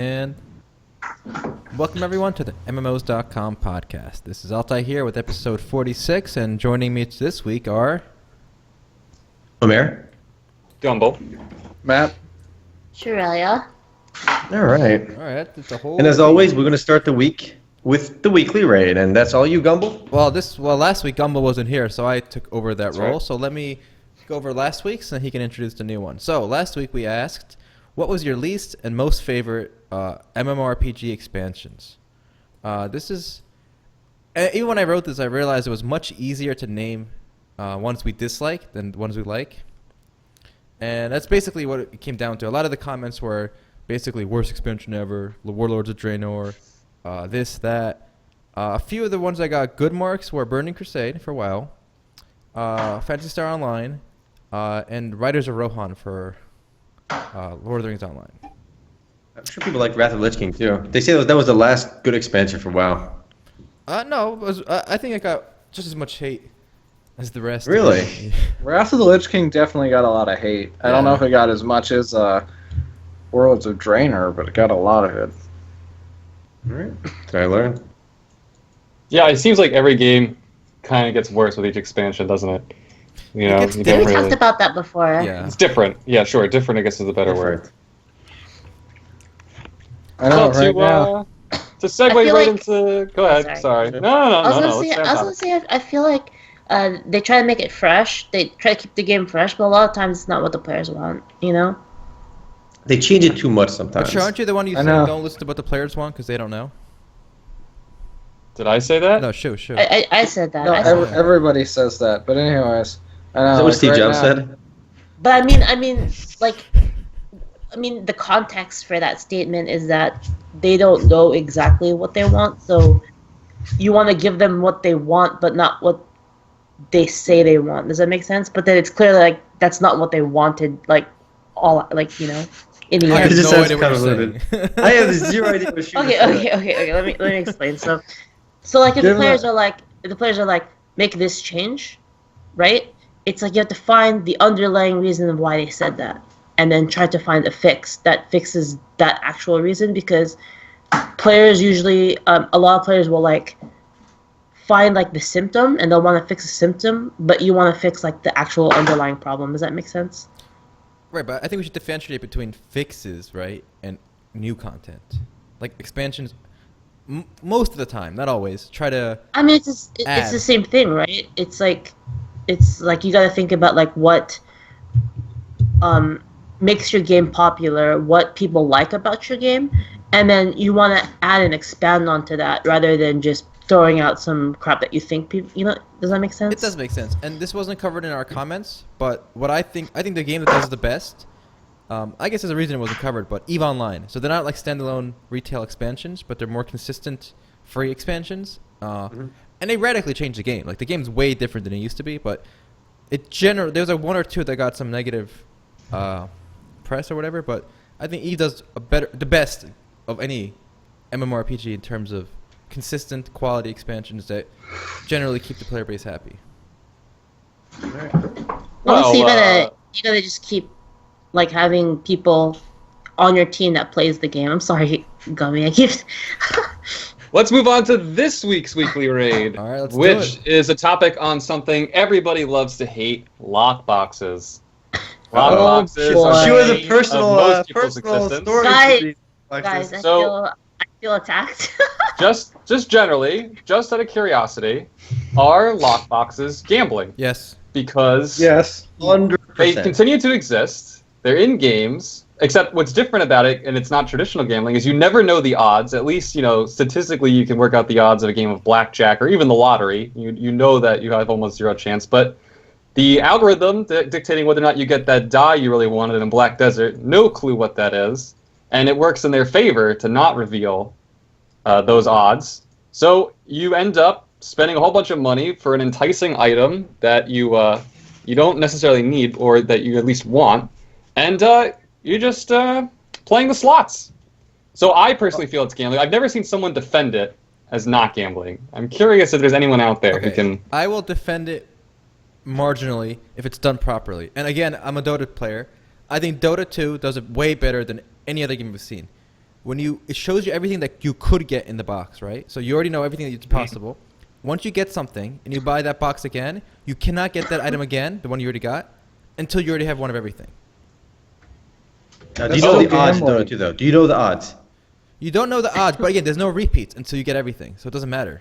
And welcome everyone to the MMOs.com podcast. This is Altay here with episode 46, and joining me this week are Omer, Gumble, Matt, Shirelia. all right. That's a whole. And as always, we're going to start the week with the weekly raid, and that's all you, Gumble? Well, last week Gumble wasn't here, so I took over that role. right. So let me go over last week's, and he can introduce the new one. So last week we asked, what was your least and most favorite MMORPG expansions? This is even when I wrote this, I realized it was much easier to name ones we dislike than ones we like, and that's basically what it came down to. A lot of the comments were basically worst expansion ever, Warlords of Draenor, this, that. A few of the ones I got good marks were Burning Crusade for WoW, Phantasy Star Online, and Riders of Rohan for Lord of the Rings Online. I'm sure people like Wrath of the Lich King, too. They say that was the last good expansion for WoW. No, I think it got just as much hate as the rest. Really? Wrath of the Lich King definitely got a lot of hate. I don't know if it got as much as Worlds of Draenor, but it got a lot of it. All right. Did I learn? Yeah, it seems like every game kind of gets worse with each expansion, doesn't it? You know, gets you different. don't We really... talked about that before. Yeah. It's different. Yeah, sure. Different, I guess, is a better word. I know, So right now. to segue I right feel like- into... Go ahead. Sorry. Sure. No. I was Let's gonna stay on topic. say, I feel like they try to make it fresh. They try to keep the game fresh, but a lot of times it's not what the players want. You know? They change it too much But sometimes. sure, aren't you the one you I said know. don't listen to what the players want because they don't know? Did I say that? No, shoot. I said that. No, I said that. everybody says that. But anyways, I know. Is that what like, Steve right Jobs now- said? But I mean, the context for that statement is that they don't know exactly what they want, so you want to give them what they want, but not what they say they want. Does that make sense? But then it's clearly like that's not what they wanted. In the I end. have just no sounds idea what you're convoluted. saying. I have zero idea what she was saying. Okay. Let me explain. So like if Give the players them are like make this change, right? It's like you have to find the underlying reason of why they said that, and then try to find a fix that fixes that actual reason. Because players usually, a lot of players will like find like the symptom, and they'll want to fix the symptom, but you want to fix like the actual underlying problem. Does that make sense? Right, but I think we should differentiate between fixes, right, and new content. Like expansions, most of the time, not always, try to... I mean, it's Add. the same thing, right? It's like you got to think about like what makes your game popular, what people like about your game, and then you want to add and expand onto that rather than just throwing out some crap that you think people, does that make sense? It does make sense, and this wasn't covered in our comments, but what I think the game that does the best, I guess there's a reason it wasn't covered, but EVE Online. So they're not like standalone retail expansions, but they're more consistent free expansions, and they radically changed the game. Like the game's way different than it used to be, but there was like one or two that got some negative press or whatever, but I think EVE does the best of any MMORPG in terms of consistent quality expansions that generally keep the player base happy. So you gotta just keep like having people on your team that plays the game. I'm sorry, Gummy. I keep. Let's move on to this week's weekly raid, All right, let's do which it. is a topic on something everybody loves to hate: lockboxes. Oh, Lockboxes boy. are She was a the personal, of most people's personal existence. story. Guys, to these boxes. Guys, I So- feel attacked. Just generally, just out of curiosity, are lockboxes gambling? Yes. Because Yes. 100%. they continue to exist. They're in games. Except what's different about it, and it's not traditional gambling, is you never know the odds. At least, statistically you can work out the odds of a game of blackjack or even the lottery. You know that you have almost zero chance. But the algorithm dictating whether or not you get that die you really wanted in Black Desert, no clue what that is. And it works in their favor to not reveal those odds. So you end up spending a whole bunch of money for an enticing item that you don't necessarily need, or that you at least want, and you're just playing the slots. So I personally feel it's gambling. I've never seen someone defend it as not gambling. I'm curious if there's anyone out there who can... I will defend it marginally if it's done properly. And again, I'm a Dota player. I think Dota 2 does it way better than any other game we've seen. it shows you everything that you could get in the box, right? So you already know everything that's possible. Once you get something and you buy that box again, you cannot get that item again, the one you already got, until you already have one of everything. Now, do you know the odds though, too, though? Do you know the odds? You don't know the odds, but again, there's no repeats until you get everything, so it doesn't matter.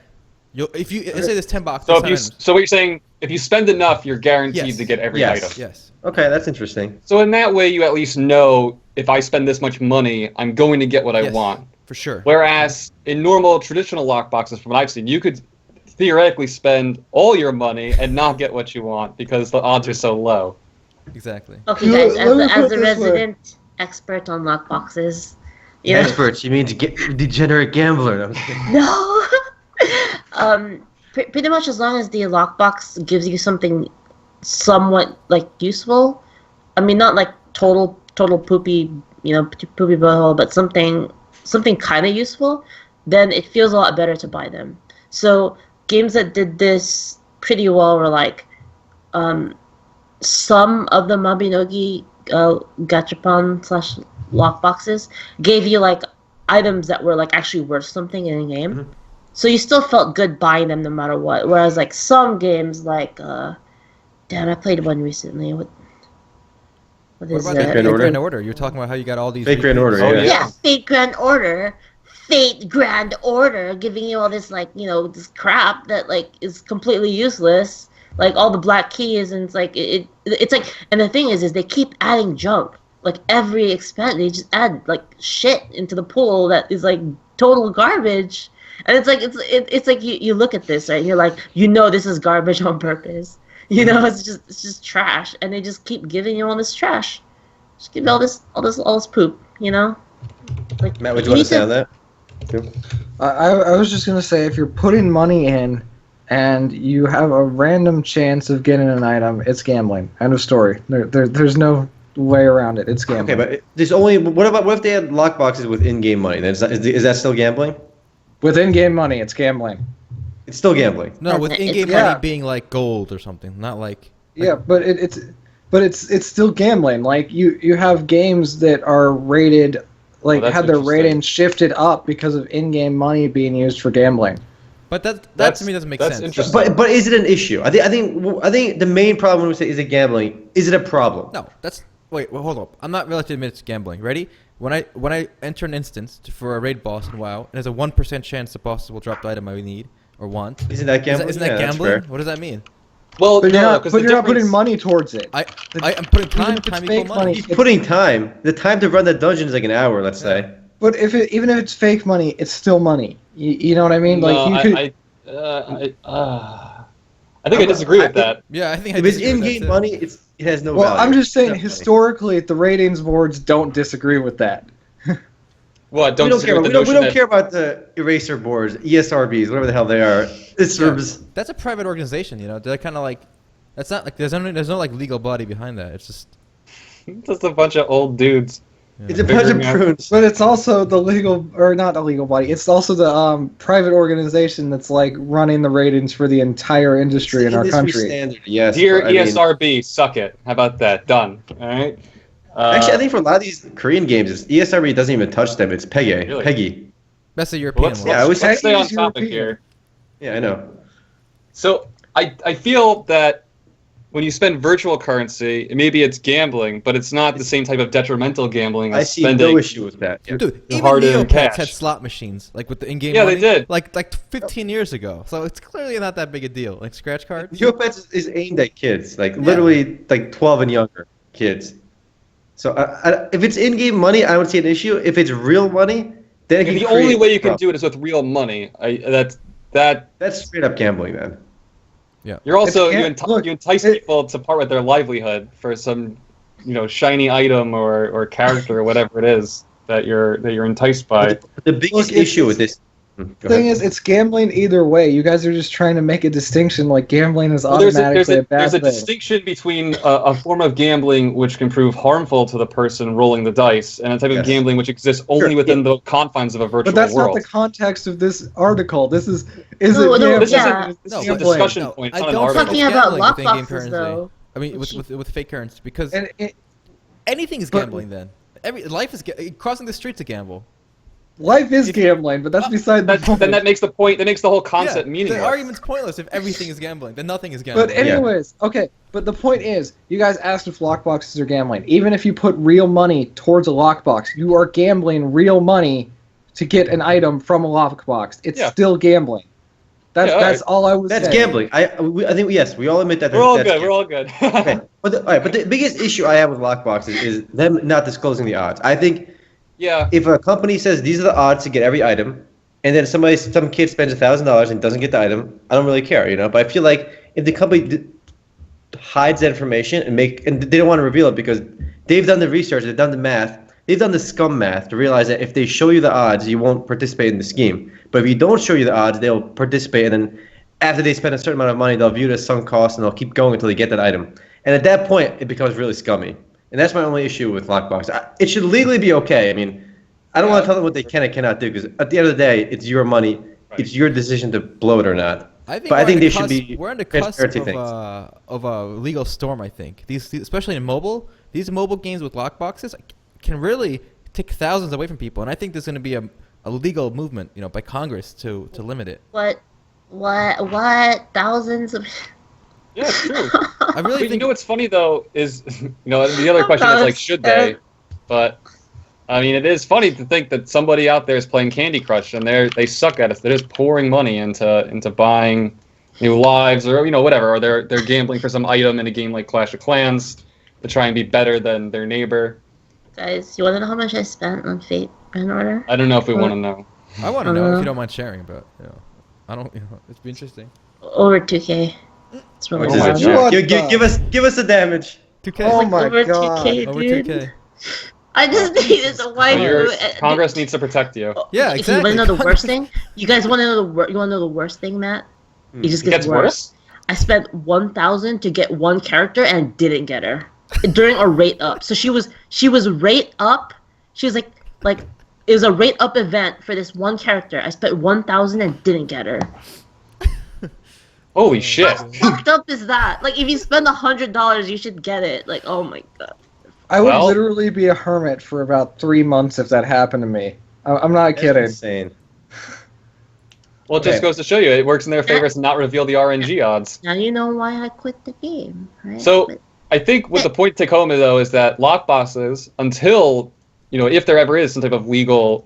Let's say there's 10 boxes. So what you're saying, if you spend enough, you're guaranteed to get every item. Yes. Okay, that's interesting. So in that way, you at least know if I spend this much money, I'm going to get what I want. For sure. Whereas in normal traditional lockboxes, from what I've seen, you could theoretically spend all your money and not get what you want because the odds are so low. Exactly. Okay, guys, as a resident expert on lockboxes, Experts, you mean degenerate gambler? No. Pretty much as long as the lockbox gives you something somewhat like useful. I mean, not like total poopy, poopy butthole, but something kind of useful. Then it feels a lot better to buy them. So games that did this pretty well were like some of the Mabinogi gachapon / lockboxes gave you like items that were like actually worth something in a game. Mm-hmm. So you still felt good buying them no matter what. Whereas like some games like I played one recently. What is about it? Fate Grand Order? You're talking about how you got all these Fate Grand Order, yeah, Fate Grand Order. Fate Grand Order giving you all this like, this crap that like is completely useless. Like all the black keys, and it's like it's like, and the thing is they keep adding junk. Like every expansion, they just add like shit into the pool that is like total garbage. And it's like it's like you look at this, right? And you're like, this is garbage on purpose. It's just trash, and they just keep giving you all this trash. Just give you all this poop. Like, Matt, would you want to say on that? I was just gonna say, if you're putting money in and you have a random chance of getting an item, it's gambling. End of story. There's no way around it. It's gambling. Okay, but there's only what if they had lockboxes with in-game money? Then is that still gambling? With in-game money, it's gambling. It's still gambling. No, with in-game money being like gold or something, not like. Yeah, but it's still gambling. Like you have games that are rated, like had their rating shifted up because of in-game money being used for gambling. But that to me doesn't make sense. But is it an issue? I think the main problem when we say is it gambling, is it a problem? No, hold up. I'm not ready to admit it's gambling. Ready? When I enter an instance for a raid boss in WoW, and there's a 1% chance the boss will drop the item I need or want. Isn't that gambling? Isn't that gambling? What does that mean? Well, but you're not putting money towards it. I'm putting time equal money. He's putting time. The time to run the dungeon is like an hour, let's say. But even if it's fake money, it's still money. You know what I mean? No, like you could. I think I disagree with that. Yeah, I think if it's in-game money, it has no value. Well, I'm just saying, historically, the ratings boards don't disagree with that. What? We don't care about the eraser boards, ESRBs, whatever the hell they are. That's a private organization, They're kind of like, that's not like there's no like legal body behind that. It's just a bunch of old dudes. Yeah. It's a bunch of prunes. But it's also the legal, or not a legal body. It's also the private organization that's like running the ratings for the entire industry in our country. Standard, yes. Dear ESRB, suck it. How about that? Done. All right. Actually, I think for a lot of these Korean games, ESRB doesn't even touch them. It's PEGI. Really? PEGI. That's the European one. Yeah, let's stay on topic here. Yeah, I know. So I feel that when you spend virtual currency, maybe it's gambling, but it's not the same type of detrimental gambling as spending. I see no issue with that. Yeah. Dude, even hard-earned Neopets cash. had slot machines, like with the in-game Yeah, money. they did. Like 15 years ago. So it's clearly not that big a deal. Like scratch cards. Neopets is aimed at kids, literally like 12 and younger kids. So if it's in-game money, I would see an issue. If it's real money, then the only way you can do it is with real money. That's straight up gambling, then. Yeah. You're also you entice people to part with their livelihood for some, shiny item or character or whatever it is that you're enticed by. The biggest issue with this. The thing is, it's gambling either way. You guys are just trying to make a distinction, like gambling is automatically a bad thing. There's a distinction between a form of gambling which can prove harmful to the person rolling the dice, and a type of gambling which exists only within the confines of a virtual world. But that's not the context of this article. This is this is a discussion point. I not an don't article. Talking about lockboxes, though. I mean, with fake currency, because anything is gambling. Then life is crossing the street's a gamble. Life is gambling, but that's beside the point. Then that makes the point. That makes the whole concept meaningless. The argument's pointless if everything is gambling. Then nothing is gambling. But anyways, okay. But the point is, you guys asked if lockboxes are gambling. Even if you put real money towards a lockbox, you are gambling real money to get an item from a lockbox. It's still gambling. That's all I was saying. That's gambling. I think yes, we all admit that. We're all good. We're all good. Okay. But the biggest issue I have with lockboxes is them not disclosing the odds. I think if a company says these are the odds to get every item, and then some kid spends $1,000 and doesn't get the item, I don't really care, But I feel like if the company hides that information and they don't want to reveal it because they've done the research, they've done the math, they've done the scum math to realize that if they show you the odds, you won't participate in the scheme. But if you don't show you the odds, they'll participate, and then after they spend a certain amount of money, they'll view it as sunk cost, and they'll keep going until they get that item. And at that point, it becomes really scummy. And that's my only issue with lockbox. It should legally be okay. I mean, I don't want to tell them what they can and cannot do, because at the end of the day, it's your money. Right. It's your decision to blow it or not. I think they should be. We're on the cusp of a legal storm. I think these, especially in mobile, these mobile games with lockboxes can really take thousands away from people. And I think there's going to be a legal movement, by Congress to limit it. What? Thousands of. Yeah, it's true. I really think. What's funny though is, the other question is like, should they? But I mean, it is funny to think that somebody out there is playing Candy Crush and they suck at it. They're just pouring money into buying new lives or whatever, or they're gambling for some item in a game like Clash of Clans to try and be better than their neighbor. Guys, you want to know how much I spent on Fate and Order? I don't know if we want to know. I want to know if you don't mind sharing, but I don't. It'd be interesting. Over 2K. It's really give us the damage. 2K. Oh my over god. 2K, Over dude. 2K. I just needed a wife. Congress needs to protect you. Yeah, exactly. You want to know the worst thing? You guys want to know the worst thing, Matt? It just gets worse. I spent 1,000 to get one character and didn't get her during a rate up. So she was rate up. She was like it was a rate up event for this one character. I spent 1,000 and didn't get her. Holy shit! How fucked up is that? Like, if you spend $100, you should get it. Like, oh my god. I would literally be a hermit for about 3 months if that happened to me. I'm not kidding. Insane. Well, it just goes to show you, it works in their favor to not reveal the RNG odds. Now you know why I quit the game, right? So, I think what the point to take home though is that lockboxes, until, if there ever is some type of legal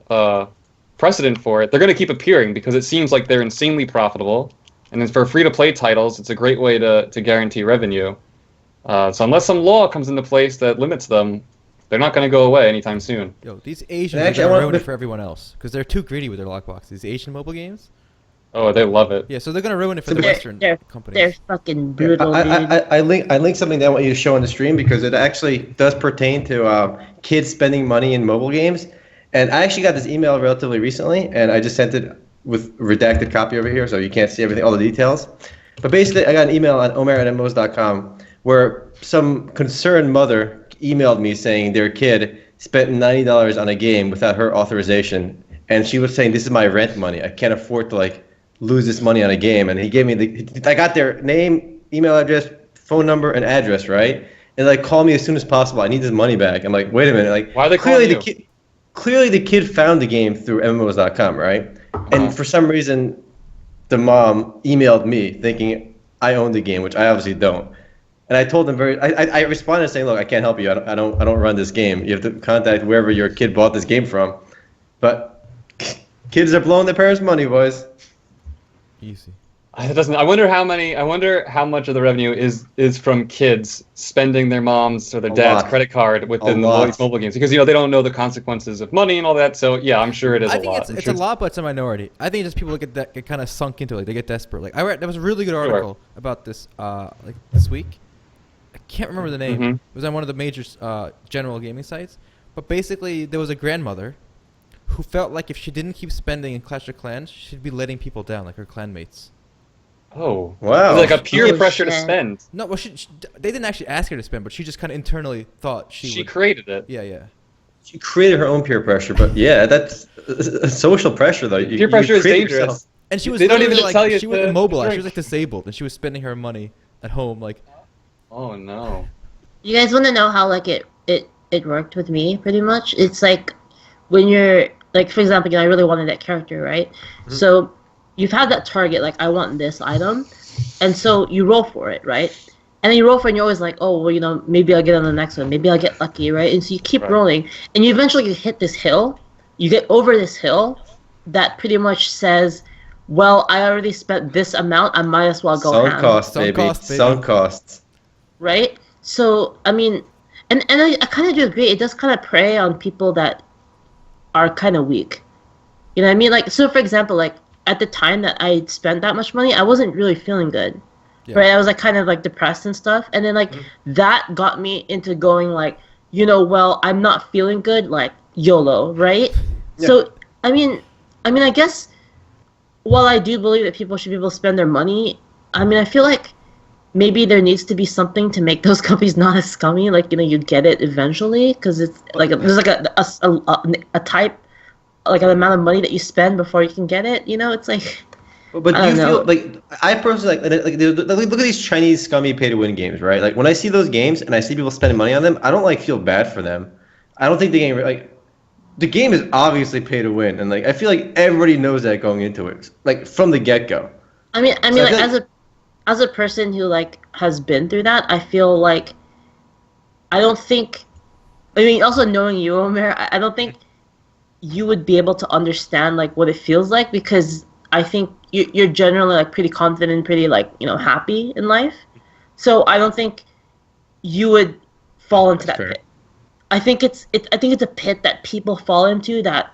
precedent for it, they're going to keep appearing because it seems like they're insanely profitable. And then for free-to-play titles, it's a great way to guarantee revenue. So unless some law comes into place that limits them, they're not going to go away anytime soon. Yo, these Asians are going to ruin it for everyone else because they're too greedy with their lockboxes. These Asian mobile games. Oh, they love it. Yeah, so they're going to ruin it for the Western companies. They're fucking brutal. I linked something that I want you to show on the stream because it actually does pertain to kids spending money in mobile games. And I actually got this email relatively recently, and I just sent it with redacted copy over here, so you can't see everything, all the details. But basically, I got an email on Omer at MMOs.com where some concerned mother emailed me saying their kid spent $90 on a game without her authorization, and she was saying, "This is my rent money. I can't afford to lose this money on a game." And he gave me I got their name, email address, phone number, and address, right? And call me as soon as possible. I need this money back. I'm like, wait a minute, why are they calling you? Clearly the kid found the game through MMOs.com, right? And for some reason, the mom emailed me thinking I own the game, which I obviously don't. And I told them I responded saying, "Look, I can't help you. I don't run this game. You have to contact wherever your kid bought this game from." But kids are blowing their parents' money, boys. Easy. It doesn't. I wonder how much of the revenue is from kids spending their mom's or their dad's credit card within these mobile games, because they don't know the consequences of money and all that. So yeah, I'm sure it is a lot. I think it's a lot, but it's a minority. I think just people get kind of sunk into it. They get desperate. I read there was a really good article about this this week. I can't remember the name. It was on one of the major general gaming sites. But basically, there was a grandmother who felt like if she didn't keep spending in Clash of Clans, she'd be letting people down, like her clanmates. Oh, wow! It's like a peer pressure to spend. No, well, they didn't actually ask her to spend, but she just kind of internally thought she would. Created it. Yeah. She created her own peer pressure, but yeah, that's social pressure though. Peer pressure is dangerous. Yourself. And she was. They don't even tell you. She was immobilized. She was disabled, and she was spending her money at home. Oh no! You guys want to know how it worked with me? Pretty much, it's like when you're like for example, I really wanted that character, right? Mm-hmm. So you've had that target, like I want this item, and so you roll for it, right? And then you roll for it, and you're always like, oh, well, maybe I'll get on the next one, maybe I'll get lucky, right? And so you keep rolling, and you eventually hit this hill. You get over this hill that pretty much says, well, I already spent this amount, I might as well go ham. Sunk costs. Right? So, I mean, and I kind of do agree. It does kind of prey on people that are kind of weak. You know what I mean? Like, so for example, like, at the time that I spent that much money, I wasn't really feeling good. Yeah. Right? I was, like, kind of, like, depressed and stuff. And then, like, that got me into going, like, well, I'm not feeling good, like, YOLO, right? Yeah. So, I mean, I guess, while I do believe that people should be able to spend their money, I mean, I feel like maybe there needs to be something to make those companies not as scummy. Like, you get it eventually, because it's like there's like a type, like an amount of money that you spend before you can get it. It's like. But do you feel like I personally like look at these Chinese scummy pay-to-win games, right? Like when I see those games and I see people spending money on them, I don't feel bad for them. I don't think the game is obviously pay to win, and I feel like everybody knows that going into it, like from the get-go. I mean, as a person who has been through that, I feel like I don't think. I mean, also knowing you, Omer, I don't think you would be able to understand what it feels like, because I think you're generally pretty confident, pretty happy in life. So I don't think you would fall into that pit. I think it's a pit that people fall into that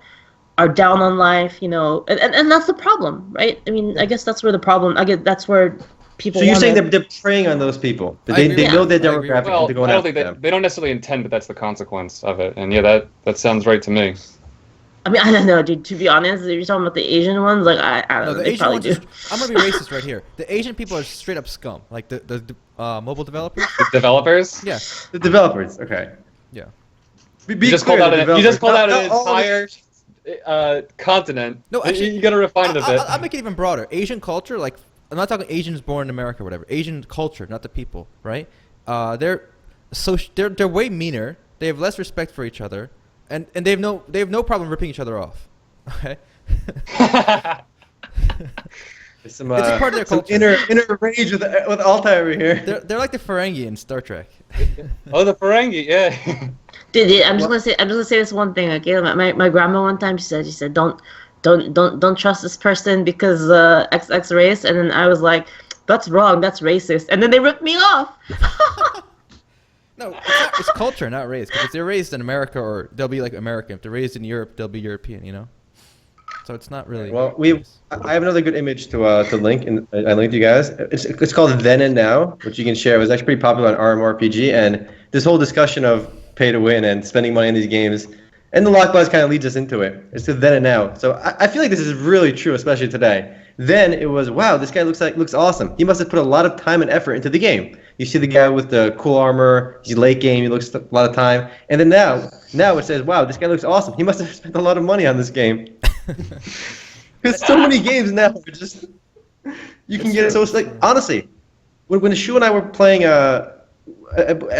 are down on life, and that's the problem, right? I mean, I guess that's where the problem. That's where people. So you're saying they're preying on those people? They know their demographic. Well, I don't think they don't necessarily intend, but that's the consequence of it. And yeah, that sounds right to me. I mean, I don't know, dude. To be honest, if you're talking about the Asian ones, I don't know. They probably do. I'm gonna be racist right here. The Asian people are straight up scum. Like the mobile developers. The developers. Yeah. The developers. Okay. Yeah. You just called out an entire continent. No, actually, you gotta refine it a bit. I'll make it even broader. Asian culture, I'm not talking Asians born in America or whatever. Asian culture, not the people, right? They're way meaner. They have less respect for each other, and they have no problem ripping each other off. Okay. It's a part of their culture. Inner rage with Altay over here. They're like the Ferengi in Star Trek. Oh, the Ferengi, yeah. Dude, I'm just gonna say this one thing, okay? My grandma one time she said don't trust this person because XX race, and then I was like, that's wrong, that's racist, and then they ripped me off. No, it's culture, not race. Because if they're raised in America, or they'll be like American. If they're raised in Europe, they'll be European. So it's not really. Well, I have another good image to link, and I linked you guys. It's called Then and Now, which you can share. It was actually pretty popular on MMORPG, and this whole discussion of pay to win and spending money in these games, and the Lockbox kind of leads us into it. It's the Then and Now. So I feel like this is really true, especially today. Then it was, wow, this guy looks awesome. He must have put a lot of time and effort into the game. You see the guy with the cool armor. He's late game. He looks a lot of time. And then now it says, wow, this guy looks awesome. He must have spent a lot of money on this game. Because so many games now are just you can get it. So it's honestly, when Shu and I were playing, I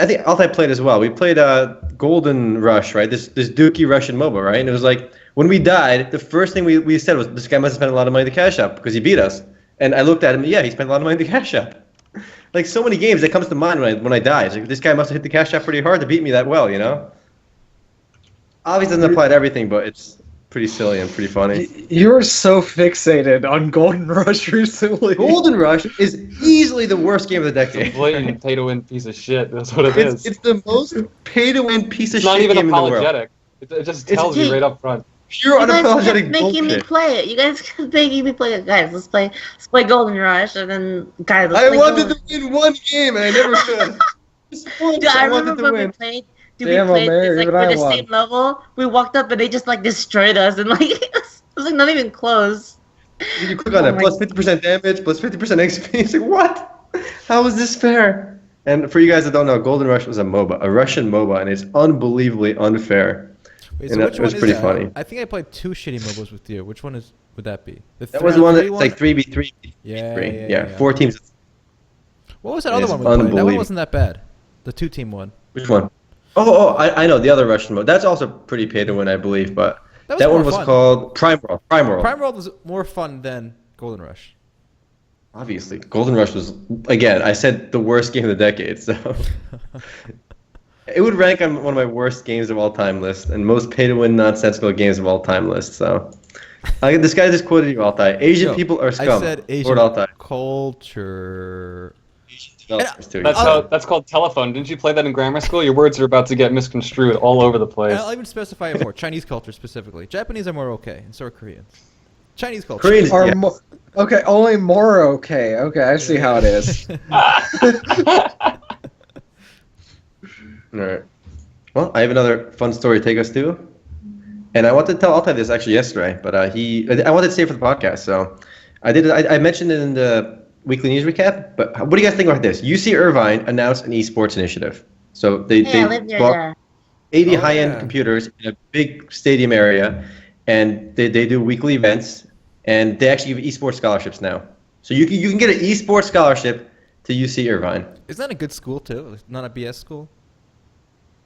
think Altay played as well. We played Golden Rush, right? This Dookie Russian MOBA, right? And it was when we died, the first thing we said was, this guy must have spent a lot of money to cash up because he beat us. And I looked at him, yeah, he spent a lot of money to cash up. So many games that comes to mind when I die. It's this guy must have hit the cash up pretty hard to beat me that well, Obviously doesn't apply to everything, but it's pretty silly and pretty funny. You're so fixated on Golden Rush recently. Golden Rush is easily the worst game of the decade. It's a blatant pay-to-win piece of shit. That's what it is. It's the most pay-to-win piece of shit game in the world. It's not even apologetic. It just tells you right up front. Pure unapologetic bullshit. Making me play it. You guys kept making me play it. Guys, let's play Golden Rush, and then guys, let's play wanted to win one game, and I never could. Dude, I remember when we played. Damn, Omer, for the same level. We walked up and they just destroyed us, and it was not even close. You click on it, plus 50% damage, plus 50% XP. It's what? How is this fair? And for you guys that don't know, Golden Rush was a MOBA, a Russian MOBA, and it's unbelievably unfair. Wait, so it was pretty funny. I think I played 2 shitty MOBAs with you. Which one would that be? That was the one that's 3v3. Yeah, 4 teams. What was that other one we played? That one wasn't that bad. The 2-team one. Which one? Oh, I know, the other Russian mode. That's also pretty pay to win, I believe, but That one more was fun. called Prime World. Prime World was more fun than Golden Rush. Obviously, Golden Rush was, again, I said the worst game of the decade, so it would rank on one of my worst games of all time list and most pay-to-win nonsensical games of all time list. So, this guy just quoted you, Altay. Asian people are scum. I said Asian Lord Altay. culture. Asian developers too. That's called telephone. Didn't you play that in grammar school? Your words are about to get misconstrued all over the place. And I'll even specify it more. Chinese culture specifically. Japanese are more okay, and so are Koreans. Chinese culture. Koreans, Or yeah. okay, only more okay. Okay, I see how it is. All right. Well, I have another fun story to take us to. And I wanted to tell Altay this actually yesterday, but I wanted to say it for the podcast, so I did. I mentioned it in the weekly news recap, but what do you guys think about this? UC Irvine announced an eSports initiative. So they live near bought there. 80 Oh, high-end yeah. computers in a big stadium area, and they do weekly events, and they actually give eSports scholarships now. So you can get an eSports scholarship to UC Irvine. Isn't that a good school too? It's not a BS school.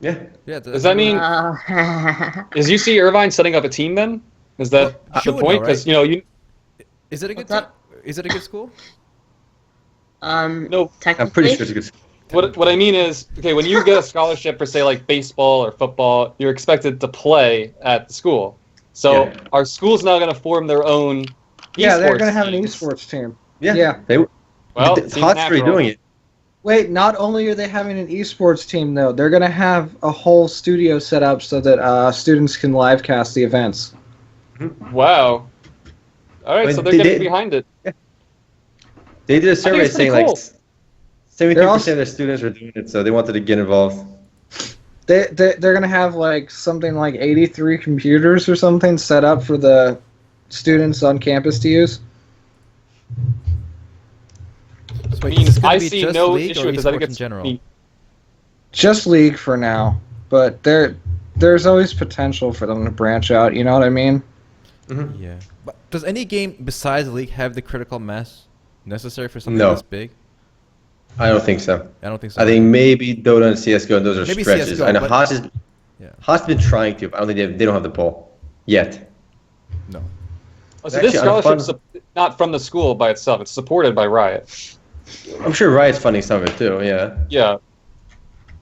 Yeah. Yeah. Does that mean is UC Irvine setting up a team then? Is that the Sure, point? no, Because right? Is it a good? What's up? Is it a good school? No, technically. I'm pretty sure it's a good. what I mean is, okay, when you get a scholarship for say like baseball or football, you're expected to play at the school. So Yeah. are schools now going to form their own? Yeah, they're esports gonna have an teams? esports team. Yeah. Yeah. They, Well, Hot's seems already natural. doing it. Wait, not only are they having an esports team though, they're gonna have a whole studio set up so that students can live cast the events. Wow. All right, But so they're they getting did- behind it. They did a survey it's pretty saying cool. like 72% They're also- of their students were doing it, so they wanted to get involved. They're gonna have like something like 83 computers or something set up for the students on campus to use. So I wait, mean, is it gonna I be see just no League issue or with this. I think esports in it's general? Just League for now, but there's always potential for them to branch out. You know what I mean? Yeah. But does any game besides League have the critical mass necessary for something No. this big? I don't think so. I don't think so. I think maybe Dota and CS:GO, and those are Maybe stretches. CS:GO, I know but- Hot's Yeah. been trying to, but I don't think they don't have the pull yet. No. Oh, so this Actually, on a scholarship's fun- not from the school by itself. It's supported by Riot. I'm sure Riot's funding some of it too. Yeah. Yeah.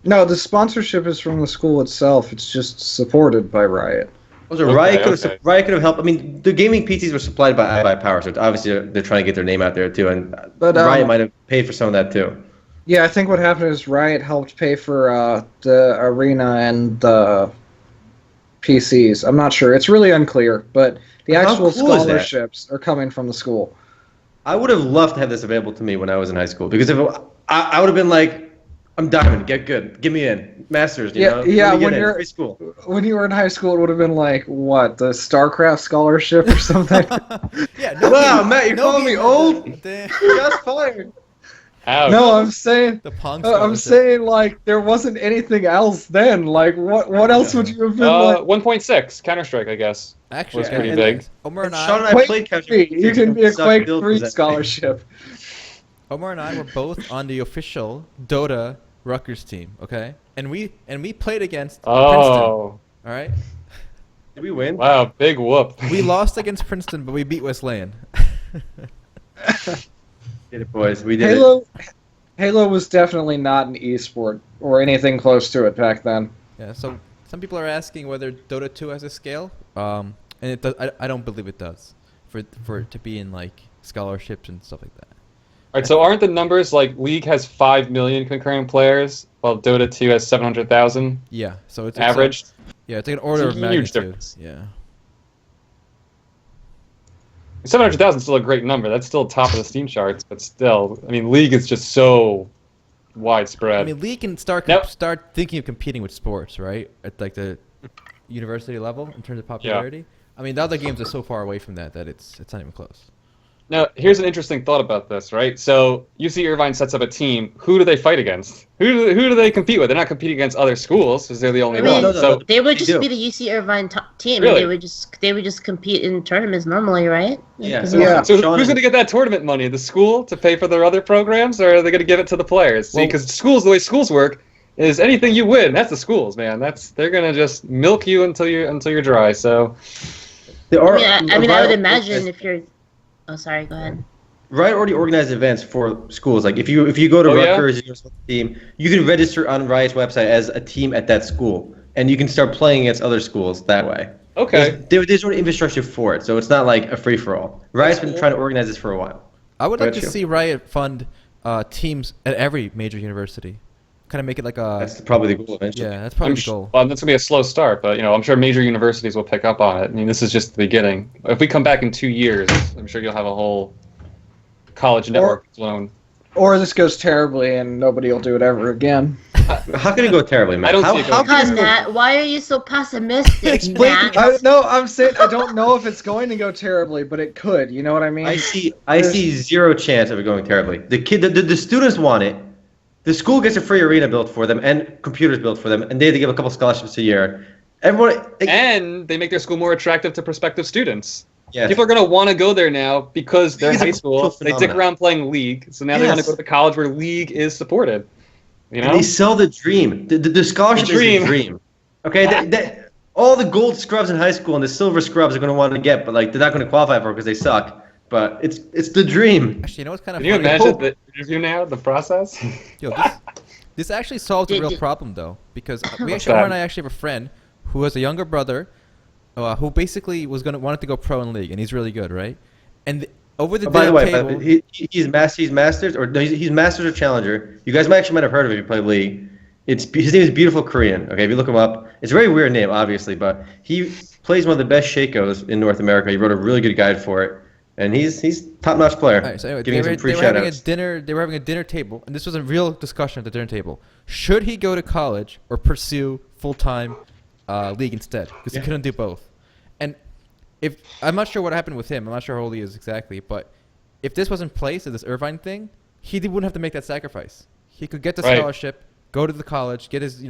No, the sponsorship is from the school itself. It's just supported by Riot. Also, Okay, Riot okay. could have helped. I mean, the gaming PCs were supplied by Power, so obviously they're trying to get their name out there too, and But, Riot might have paid for some of that too. Yeah, I think what happened is Riot helped pay for the arena and the PCs. I'm not sure. It's really unclear, but the How actual cool is that? scholarships are coming from the school. I would have loved to have this available to me when I was in high school because if I would have been like, I'm diamond, get good, get me in, masters, you Yeah, know, yeah, Let me get when in, you're- free school. When you were in high school, it would have been like, what, the StarCraft scholarship or something? Yeah. Wow, Matt, you're calling me game- old? The, Shots fired. Ouch. No, I'm saying... the Pong I'm scholarship. saying, like, there wasn't anything else then. Like, what else would you have been like? 1.6 Counter-Strike, I guess. Actually, was pretty and big. Omer and Sean and I, I Quake played Counter. 3. You can be a Suck Quake Bill 3 present. scholarship. Omer and I were both on the official Dota Rutgers team. Okay, and we played against Princeton. Oh. All right, Did we win? Wow, big whoop. we lost against Princeton, but we beat Wesleyan. Did it, boys. We did it. Halo was definitely not an esport or anything close to it back then. Yeah. So some people are asking whether Dota 2 has a scale. And it does. I don't believe it does. For it to be in like scholarships and stuff like that. All right, so aren't the numbers like League has 5 million concurrent players, while Dota 2 has 700,000 Yeah. So it's average? Yeah, it's like an order It's of a huge magnitude. difference. Yeah. 700,000 is still a great number. That's still top of the Steam charts, but still, I mean, League is just so widespread. I mean, League can start Yep. start thinking of competing with sports, right? At like the university level in terms of popularity. I mean, the other games are so far away from that it's not even close. Now, here's an interesting thought about this, right? So, UC Irvine sets up a team. Who do they fight against? Who do they compete with? They're not competing against other schools because they're the only I mean, one. So, they would They just do. be the UC Irvine team. Really? And they would just compete in tournaments normally, right? Yeah, Because so- Yeah. so Sean who's and- going to get that tournament money? The school to pay for their other programs, or are they going to give it to the players? See, Well- because schools, the way schools work, is anything you win. That's the schools, man. They're gonna just milk you until you're dry. So. I mean, I would imagine if you're. Oh, sorry. Go ahead. Riot already organized events for schools. Like if you go to Rutgers, you're a team, you can register on Riot's website as a team at that school, and you can start playing against other schools that way. Okay. There's already infrastructure for it, so it's not like a free for all. Riot's been trying to organize this for a while. I would like to see Riot fund teams at every major university. Kind of make it like a. That's probably the goal eventually. Yeah, that's probably the goal. Well, that's gonna be a slow start, but I'm sure major universities will pick up on it. I mean, this is just the beginning. If we come back in 2 years, I'm sure you'll have a whole college network flown. Or this goes terribly and nobody will do it ever again. How can it go terribly, man? I don't see it going. Come on, Matt. Why are you so pessimistic, Matt? I'm saying I don't know if it's going to go terribly, but it could. You know what I mean? I see zero chance of it going terribly. The students want it. The school gets a free arena built for them and computers built for them, and they give a couple scholarships a year. And they make their school more attractive to prospective students. Yes. People are going to want to go there now because they're in high school. They stick around playing League, so now they want to go to the college where League is supported. And they sell the dream. The scholarship is the dream. Okay, all the gold scrubs in high school and the silver scrubs are going to want to get, but they're not going to qualify for it because they suck. But it's the dream. Actually, you know what's kind of funny? Can you imagine the interview now, the process? Yo, this actually solves a real problem, though, because Omer and I actually have a friend who has a younger brother who basically wanted to go pro in League, and he's really good, right? And over the by the way, table, he's Masters or he's Masters or Challenger. You guys might have heard of him if you play League. His name is Beautiful Korean. Okay, if you look him up, it's a very weird name, obviously, but he plays one of the best Shaco's in North America. He wrote a really good guide for it. And he's top-notch player. Right, so anyway, giving some free they were having a dinner table, and this was a real discussion at the dinner table. Should he go to college or pursue full-time League instead? Because he couldn't do both. And I'm not sure what happened with him. I'm not sure how old he is exactly. But if this was in place, this Irvine thing, he wouldn't have to make that sacrifice. He could get the scholarship, go to the college, get his,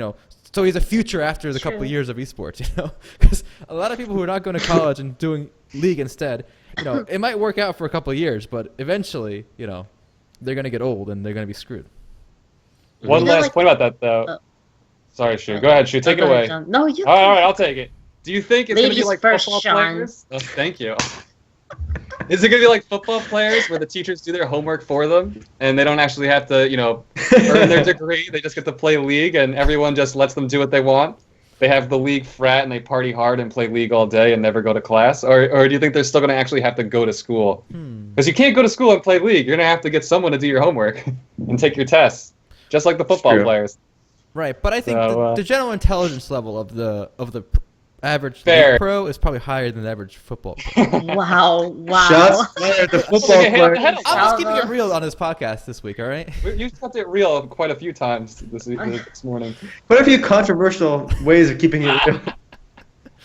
so he's a future after the couple of years of esports, Because a lot of people who are not going to college and doing League instead, it might work out for a couple of years, but eventually, they're going to get old and they're going to be screwed. One last point about that, though. Sorry, Shu. Go ahead, Shu. Take it away. No, you. All right, I'll take it. Do you think it's going to be like first, football Sean. players? Oh, thank you. Is it going to be like football players where the teachers do their homework for them and they don't actually have to, earn their degree? They just get to play League and everyone just lets them do what they want? They have the League frat and they party hard and play League all day and never go to class? Or do you think they're still going to actually have to go to school? Because you can't go to school and play League. You're going to have to get someone to do your homework and take your tests, just like the football players. Right, but I think the general intelligence level of the average pro is probably higher than the average football player. Wow. Shots fired, the football player. I'm just keeping it real on this podcast this week, all right? You've kept it real quite a few times this morning. Quite a few controversial ways of keeping it real.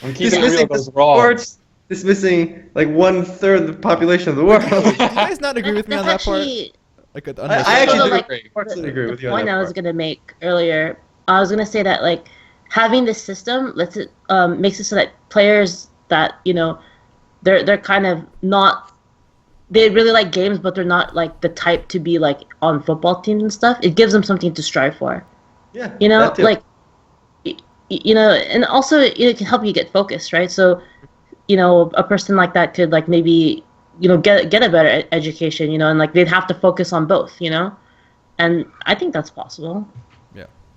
I'm keeping it real goes wrong. Dismissing like 1/3 of the population of the world. Do you guys not agree with me on that part? I actually agree with you on that point I was going to make earlier, I was going to say that having this system makes it so that players that they're kind of not, they really like games but they're not the type to be on football teams and stuff. It gives them something to strive for. Yeah. And also it can help you get focused, right? So a person like that could maybe get a better education, and they'd have to focus on both, and I think that's possible.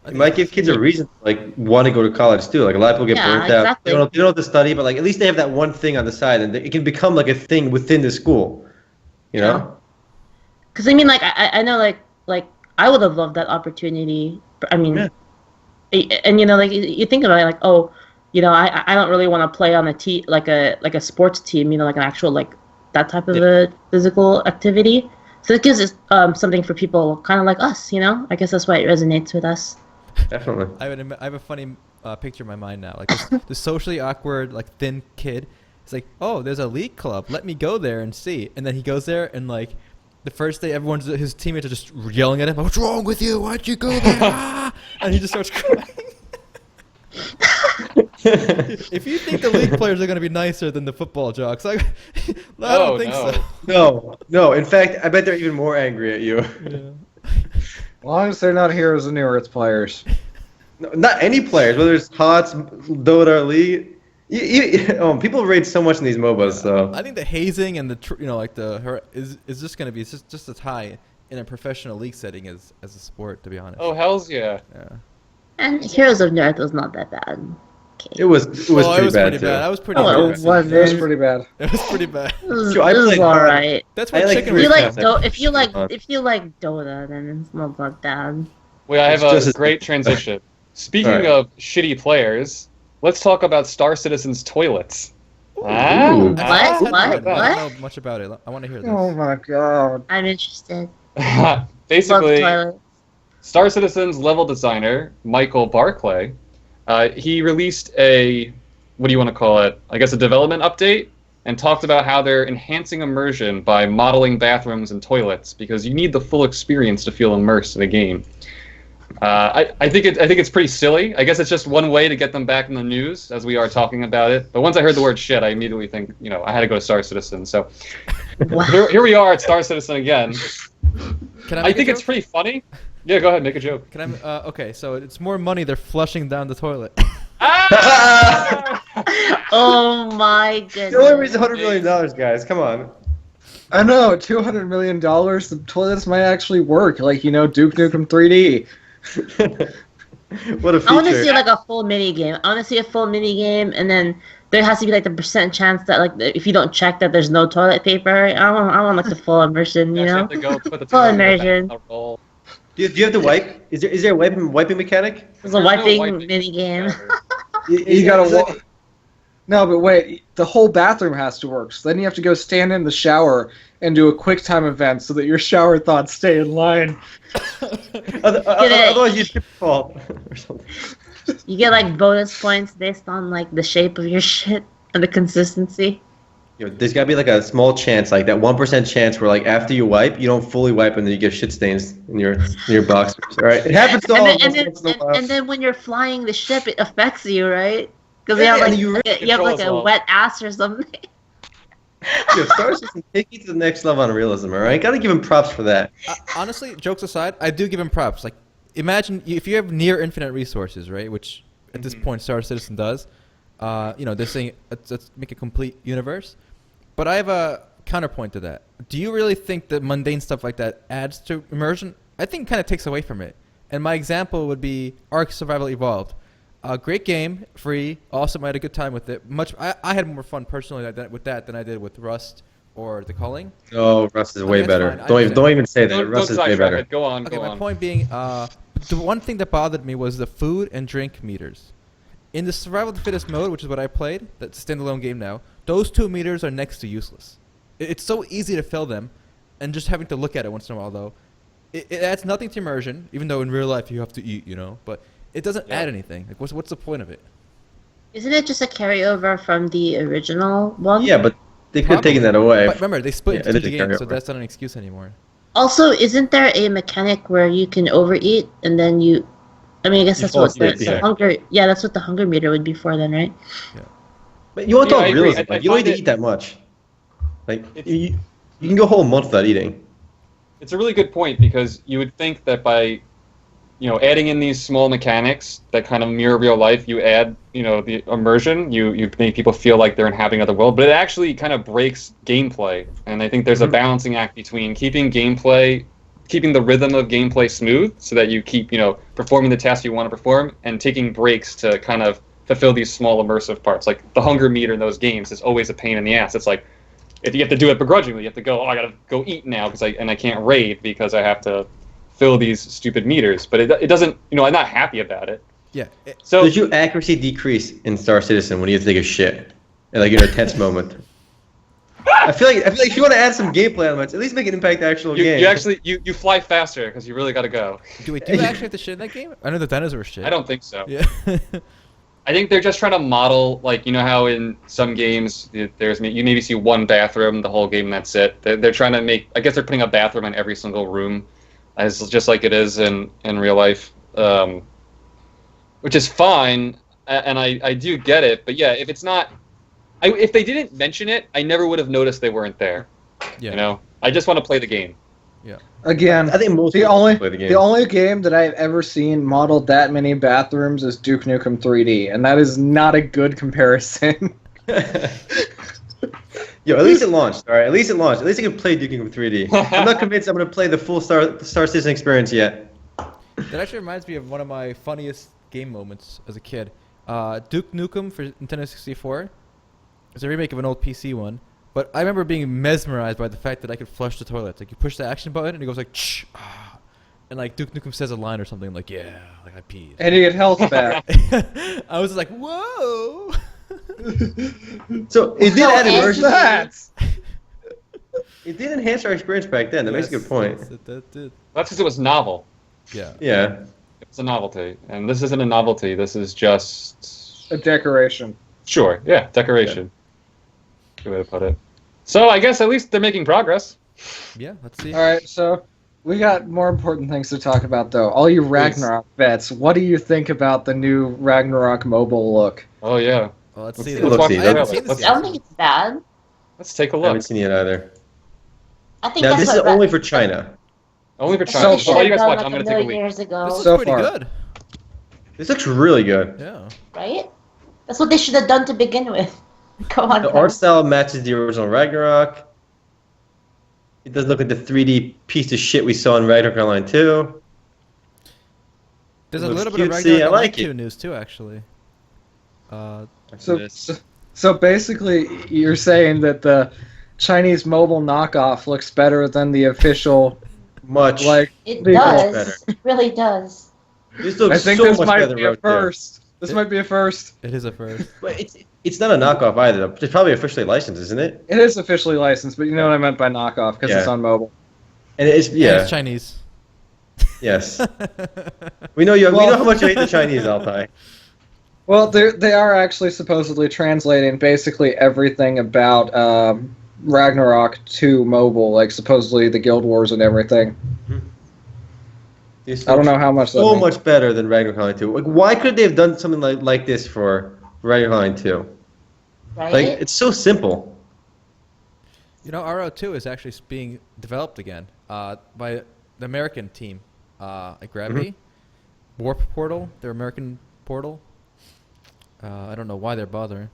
It might give kids a reason to want to go to college too. A lot of people get burnt out. They don't have to study, but at least they have that one thing on the side, and it can become a thing within the school. Because I mean, I know, I would have loved that opportunity. I mean, and you think about it, I don't really want to play on a like a sports team, an actual that type of a physical activity. So it gives us something for people kind of like us, I guess that's why it resonates with us. Definitely. I have a funny picture in my mind now. The socially awkward, thin kid. It's oh, there's a League club. Let me go there and see. And then he goes there and the first day, his teammates are just yelling at him. What's wrong with you? Why'd you go there? And he just starts crying. If you think the League players are going to be nicer than the football jocks, I don't think so. No. In fact, I bet they're even more angry at you. Yeah. As long as they're not Heroes of New Earth players. No, not any players, whether it's HOTS, Dota, or League. People rate so much in these MOBAs. So I think the hazing and is just going to be just as high in a professional league setting as a sport, to be honest. Oh, hells yeah. Yeah. And Heroes of North was not that bad. Okay. it was pretty bad too. I was pretty Oh, bad. it It was pretty bad. It was pretty bad. It was, Sure, I it was played all hard. right. That's I what like chicken three If you was. like, concepts. if you like Dota, then it's not that bad. Wait, I It's have just a as- great transition. Speaking Alright. of shitty players, let's talk about Star Citizen's toilets. Ooh. What? I What? don't What? know much about it. I want to hear this. Oh my god. I'm interested. Love Basically, toilet. Star Citizen's level designer, Michael Barclay, he released what do you want to call it? I guess a development update, and talked about how they're enhancing immersion by modeling bathrooms and toilets, because you need the full experience to feel immersed in a game. I think it's pretty silly. I guess it's just one way to get them back in the news as we are talking about it. But once I heard the word shit, I immediately think, I had to go to Star Citizen. So Wow. here we are at Star Citizen again. Can I make a think it's joke? pretty funny. Yeah, go ahead, make a joke. Can I? Okay, so it's more money they're flushing down the toilet. Ah! Oh my goodness. The only reason $100 million, guys. Come on. I know, $200 million, the toilets might actually work. Like, Duke Nukem 3D. What a I want to see feature. like a full mini game. I want to see a full mini game, and then there has to be like the percent chance that like if you don't check that there's no toilet paper. I want like the full immersion, you Actually know? have to go put the Full toilet back immersion. on a roll. Do you have to wipe? Is there a wiping mechanic? There's a There's no wiping wiping. mini game. You gotta walk. No, but wait, the whole bathroom has to work. So then you have to go stand in the shower and do a quick time event so that your shower thoughts stay in line. Otherwise, you trip fall or something. You get like bonus points based on like the shape of your shit and the consistency. There's gotta be like a small chance, like that 1% chance where like after you wipe, you don't fully wipe and then you get shit stains in your boxers. All right, it happens to all of us once in a while. And then when you're flying the ship, it affects you, right? Because Yeah, you have and you like you have control like as a well. wet ass or something. Star Citizen take you to the next level on realism. All right, gotta give him props for that. Honestly, jokes aside, I do give him props. Like, imagine if you have near infinite resources, right? Which at this point Star Citizen does. They're saying let's make a complete universe. But I have a counterpoint to that. Do you really think that mundane stuff like that adds to immersion? I think it kind of takes away from it. And my example would be Ark Survival Evolved. A great game, free, awesome. I had a good time with it. I had more fun personally with that than I did with Rust or The Culling. Oh, Rust is way that's better. fine. I Don't even say that. Don't Rust is way sidetrack better. it. Go on, Okay, go my on. point being, the one thing that bothered me was the food and drink meters. In the Survival of the Fittest mode, which is what I played, that's a standalone game now, those 2 meters are next to useless. It's so easy to fill them, and just having to look at it once in a while, though, it adds nothing to immersion, even though in real life you have to eat, but it doesn't add anything. Like, what's the point of it? Isn't it just a carryover from the original one? Yeah, but they could have taken that away. But remember, they split Yeah, into it is 2 a games, so carryover. that's not an excuse anymore. Also, isn't there a mechanic where you can overeat and then you? I mean, I guess You that's fall what the asleep, yeah. hunger. Yeah, that's what the hunger meter would be for, then, right? But you want to Yeah, I talk agree. realism. I Like, you don't need find to eat that much. Like It's- you can go a whole month without eating. It's a really good point, because you would think that by adding in these small mechanics that kind of mirror real life, you add the immersion, you make people feel like they're inhabiting another world, but it actually kind of breaks gameplay. And I think there's a balancing act between keeping the rhythm of gameplay smooth so that you keep performing the tasks you want to perform, and taking breaks to kind of fulfill these small immersive parts. Like the hunger meter in those games is always a pain in the ass. It's like, if you have to do it begrudgingly, you have to go, I gotta go eat now because I can't raid because I have to fill these stupid meters. But it doesn't, I'm not happy about it. Yeah. So Did your accuracy decrease in Star Citizen when you have to take a shit? And like in a tense moment. I feel like if you want to add some gameplay elements, at least make it impact the actual game. you actually you fly faster because you really got to go. Do you actually have to shit in that game? I know the dinosaurs shit. I don't think so. Yeah. I think they're just trying to model, like, how in some games you maybe see one bathroom the whole game and that's it. They're trying to make, I guess they're putting a bathroom in every single room, as just like it is in real life, which is fine, and I do get it. But yeah, if they didn't mention it, I never would have noticed they weren't there. Yeah. I just want to play the game. Yeah. Again, I think most the people only play the game. the only game that I've ever seen modeled that many bathrooms is Duke Nukem 3D, and that is not a good comparison. Yo, at least it launched. All right, at least it launched. At least I can play Duke Nukem 3D. I'm not convinced I'm gonna play the full Star Citizen experience yet. That actually reminds me of one of my funniest game moments as a kid. Duke Nukem for Nintendo 64. It's a remake of an old PC one. But I remember being mesmerized by the fact that I could flush the toilet. Like, you push the action button, and it goes like, "Shh," and like Duke Nukem says a line or something like, "Yeah, like I peed." And you get health back. I was just like, "Whoa!" So it did add immersion. That? It did enhance our experience back then. That makes a good point. That did. That's because it was novel. Yeah. Yeah. It's a novelty, and this isn't a novelty. This is just A decoration. sure, yeah, decoration. Good way to put it. So I guess at least they're making progress. Yeah. Let's see. All right, so we got more important things to talk about, though. All you Ragnarok vets, what do you think about the new Ragnarok mobile look? Oh yeah, Well, let's Let's see. see. this. Let's see. I haven't Let's seen this see. I yet. don't think it's bad. let's take a I look. haven't seen it either. I think Now that's this is what only for China. Only for that's China. what they So So while you should guys have watch, done I'm like gonna a take a million leak. years ago, This looks So pretty far. good. This looks really good. Yeah. right? That's what they should have done to begin with. Come on. The guys. art style matches the original Ragnarok. It doesn't look like the 3D piece of shit we saw in Ragnarok Online 2. There's It a looks little bit of cutesy, Ragnarok I Online like 2 it. news too, actually. So basically, you're saying that the Chinese mobile knockoff looks better than the official, Much. like, It Much does. better. It really does. This looks I think so this much might better be than a Road 2. first. This might be a first. It is a first. But it's not a knockoff either. Though. It's probably officially licensed, isn't it? It is officially licensed, but you know what I meant by knockoff, because it's Yeah. on mobile. And it's And yeah. it's Chinese. Yes. We know you. we Well- know how much you hate the Chinese, Altai. Well, they are actually supposedly translating basically everything about Ragnarok to mobile, like supposedly the Guild Wars and everything. I don't know how much that So means. much better than Ragnarok Online 2. Like, why could they have done something like this for Ragnarok Online 2? Right? Like, it's so simple. You know, RO2 is actually being developed again by the American team at Gravity. Warp Portal, their American portal. I don't know why they're bothering.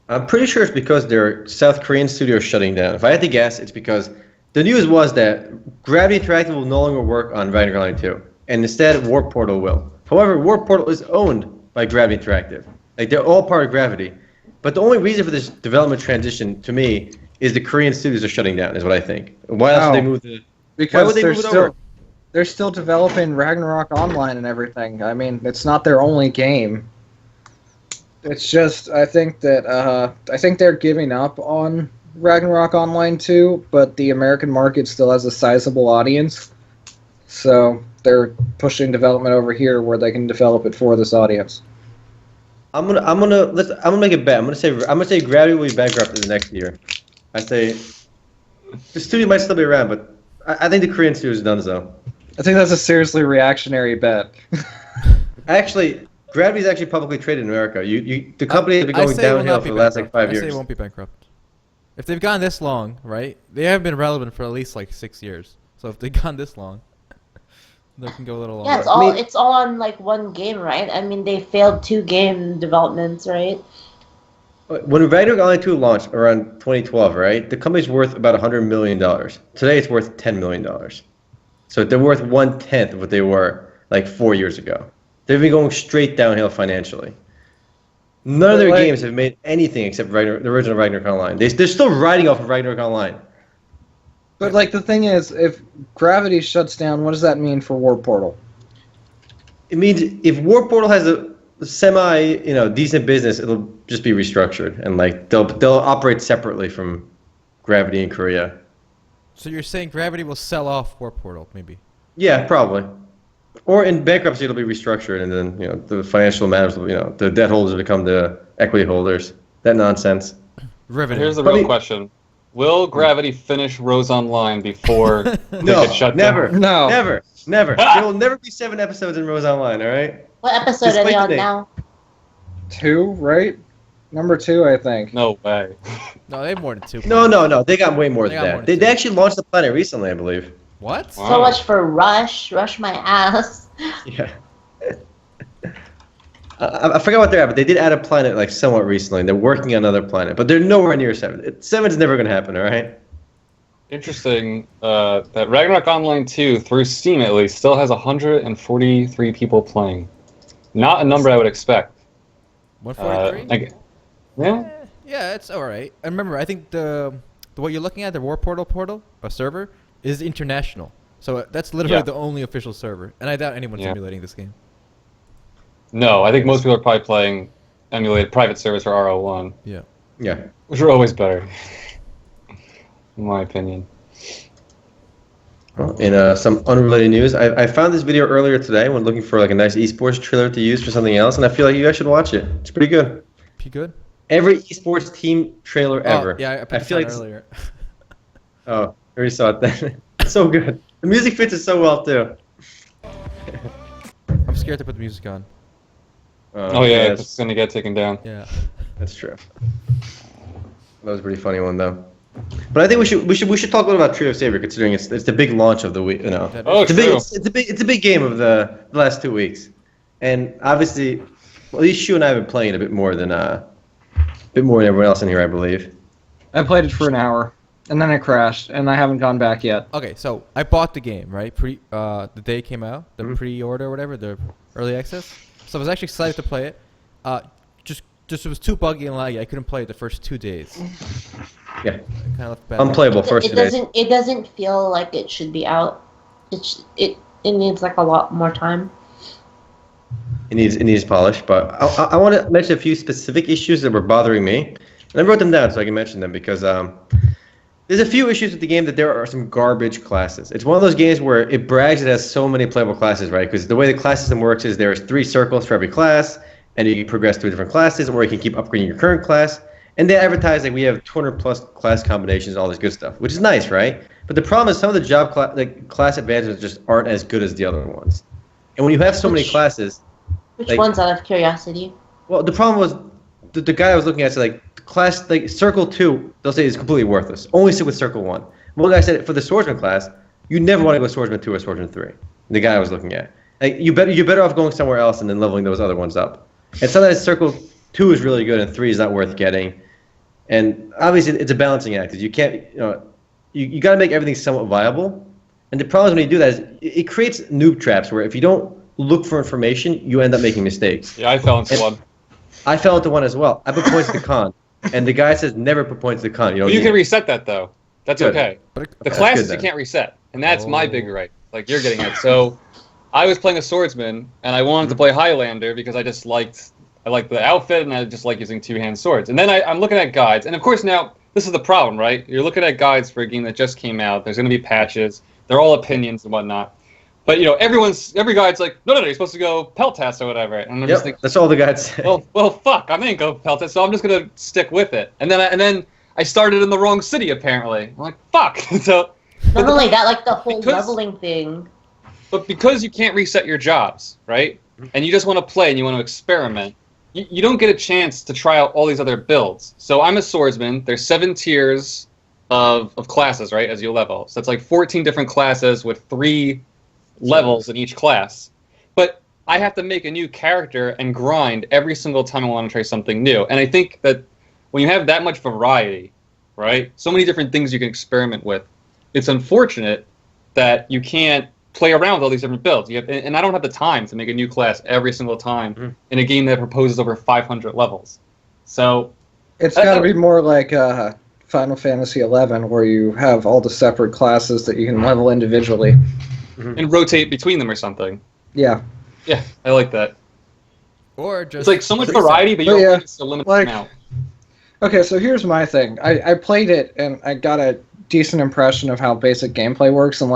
I'm pretty sure it's because their South Korean studio is shutting down. If I had to guess, it's because the news was that Gravity Interactive will no longer work on Ragnarok Online 2, and instead Warp Portal will. However, Warp Portal is owned by Gravity Interactive. Like, they're all part of Gravity. But the only reason for this development transition, to me, is the Korean studios are shutting down, is what I think. Why else would they move the... Because would they they're move it still over? they're still developing Ragnarok Online and everything. I mean, it's not their only game. It's just I think they're giving up on Ragnarok Online 2, but the American market still has a sizable audience. So they're pushing development over here where they can develop it for this audience. I'm gonna make a bet. I'm gonna say Gravity will be bankrupt in the next year. I say the studio might still be around, but I think the Korean studio is done so. I think that's a seriously reactionary bet. Actually, Gravity's actually publicly traded in America. The company has been I going say it will downhill not for be the last like bankrupt. 5 I say it years. won't be bankrupt. If they've gone this long, right? They have been relevant for at least like 6 years. So if they've gone this long, they can go a little longer. Yeah, it's all on like one game, right? I mean, they failed 2 game developments, right? When Ragnarok Online 2 launched around 2012, right, the company's worth about $100 million. Today it's worth $10 million. So they're worth 1/10 of what they were like 4 years ago. They've been going straight downhill financially. None of their games have made anything except the original Ragnarok Online. They're still riding off of Ragnarok Online. But like the thing is, if Gravity shuts down, what does that mean for Warp Portal? It means if Warp Portal has a semi, decent business, it'll just be restructured and like they'll operate separately from Gravity in Korea. So you're saying Gravity will sell off Warp Portal, maybe? Yeah, probably. Or in bankruptcy, it'll be restructured, and then the financial matters, the debt holders become the equity holders. That nonsense. Riveting. Here's the Probably- real question: will Gravity finish Rose Online before they No, get shut never, down? No. never. There will never be 7 episodes in Rose Online. All right. What episode are Despite they the on name. now? 2, right? Number 2, I think. No way. No, they have more than 2. No. They got way more They than got more that. than They 2. actually launched the planet recently, I believe. What? Wow. So much for Rush. Rush my ass. Yeah. I forgot what they're at, but they did add a planet like somewhat recently, and they're working on another planet, but they're nowhere near 7. 7's never going to happen, all right? Interesting that Ragnarok Online 2, through Steam at least, still has 143 people playing. Not a number I would expect. 143? Yeah. Yeah, it's all right. And remember, I think the what you're looking at, the War Portal, a server, is international. So that's literally the only official server. And I doubt anyone's emulating this game. No, I think most people are probably playing emulated private servers for RO1. Yeah. Yeah. Which are always better, in my opinion. Well, in some unrelated news, I found this video earlier today when looking for like a nice esports trailer to use for something else, and I feel like you guys should watch it. It's pretty good. Pretty good? Every esports team trailer ever. Yeah, I feel like earlier. Oh, I already saw it then. It's so good. The music fits it so well too. I'm scared to put the music on. Oh yeah, it's gonna get taken down. Yeah. That's true. That was a pretty funny one though. But I think we should talk a little about Trio Savior, considering it's the big launch of the week. You know, Oh, it's a big game of the last 2 weeks, and obviously, well, at least Shu and I have been playing it a bit more than everyone else in here, I believe. I played it for an hour, and then it crashed, and I haven't gone back yet. Okay, so I bought the game, right? The day it came out, the pre-order or whatever, the early access. So I was actually excited to play it. Just it was too buggy and laggy. I couldn't play it the first 2 days. Yeah. Kind of left bad. Unplayable first 2 days. It doesn't feel like it should be out. It needs like a lot more time. It needs polish, but I want to mention a few specific issues that were bothering me. And I wrote them down so I can mention them because there's a few issues with the game that there are some garbage classes. It's one of those games where it brags it has so many playable classes, right? Because the way the class system works is there's 3 circles for every class, and you can progress through different classes, or you can keep upgrading your current class. And they advertise that we have 200 plus class combinations, all this good stuff, which is nice, right? But the problem is some of the class advancements just aren't as good as the other ones. And when you have so many classes, Which ones, out of curiosity? well, the problem was the guy I was looking at said like class like Circle 2, they'll say is completely worthless. Only stick with Circle 1. One guy said for the Swordsman class, you never want to go Swordsman 2 or Swordsman 3. The guy I was looking at, like you're better off going somewhere else and then leveling those other ones up. And sometimes Circle 2 is really good and 3 is not worth getting. And obviously it's a balancing act. You can't, you got to make everything somewhat viable. And the problem is when you do that is it creates noob traps where if you don't look for information, you end up making mistakes. Yeah, I fell into one. I fell into one as well. I put points to the con, and the guy says never put points to the con. You can reset that though. That's Good. okay. But The classes you can't reset, and that's my big gripe. Like you're getting at. So, I was playing a swordsman, and I wanted to play Highlander because I liked the outfit, and I just like using 2-hand swords. And then I'm looking at guides, and of course now this is the problem, right? You're looking at guides for a game that just came out. There's going to be patches. They're all opinions and whatnot. But every guide's like, no, you're supposed to go Peltas or whatever. And I'm just thinking, that's all the guys say. well, fuck, I didn't go Peltas, so I'm just gonna stick with it. And then I started in the wrong city apparently. I'm like, fuck. So Not only that, like the whole leveling thing. But because you can't reset your jobs, right? And you just want to play and you want to experiment, you don't get a chance to try out all these other builds. So I'm a swordsman. There's 7 tiers of classes, right, as you level. So it's like 14 different classes with 3 levels in each class. But I have to make a new character and grind every single time I want to try something new. And I think that when you have that much variety, right, so many different things you can experiment with, it's unfortunate that you can't play around with all these different builds. And I don't have the time to make a new class every single time in a game that proposes over 500 levels. So it's got to be more like Final Fantasy XI, where you have all the separate classes that you can level individually. And rotate between them or something. Yeah. Yeah, I like that. Or just it's like so much variety, but you don't need to limit them out. Okay, so here's my thing. I played it, and I got a decent impression of how basic gameplay works, and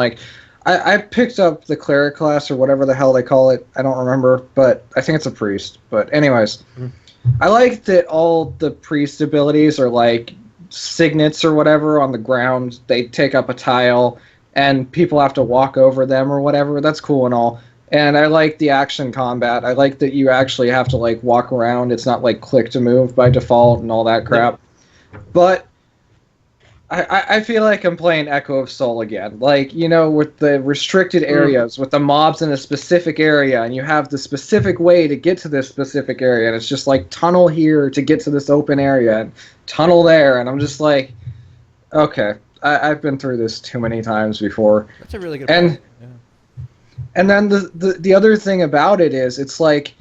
I picked up the cleric class or whatever the hell they call it. I don't remember, but I think it's a priest. But anyways, I like that all the priest abilities are like signets or whatever on the ground. They take up a tile, and people have to walk over them or whatever. That's cool and all. And I like the action combat. I like that you actually have to like walk around. It's not like click to move by default and all that crap. But I feel like I'm playing Echo of Soul again. Like, you know, with the restricted areas, with the mobs in a specific area, and you have the specific way to get to this specific area, and it's just like tunnel here to get to this open area, and tunnel there, and I'm just like, okay, I've been through this too many times before. That's a really good point. Yeah. And then the other thing about it is, it's like,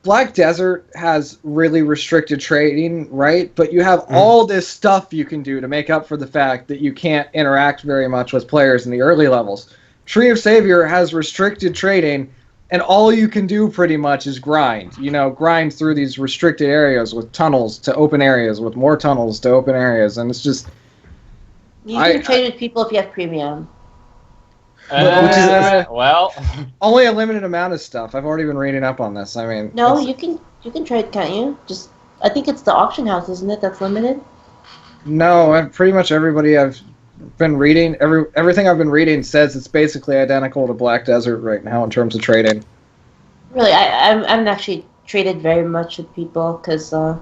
Black Desert has really restricted trading, right? But you have all this stuff you can do to make up for the fact that you can't interact very much with players in the early levels. Tree of Savior has restricted trading, and all you can do pretty much is grind. You know, grind through these restricted areas with tunnels to open areas, with more tunnels to open areas, and it's just... You can trade with people if you have premium. Well, only a limited amount of stuff. I've already been reading up on this. I mean, no, you can trade, can't you? Just I think it's the auction house, isn't it? That's limited. No, pretty much everybody I've been reading, everything I've been reading says it's basically identical to Black Desert right now in terms of trading. Really, I haven't actually traded very much with people because I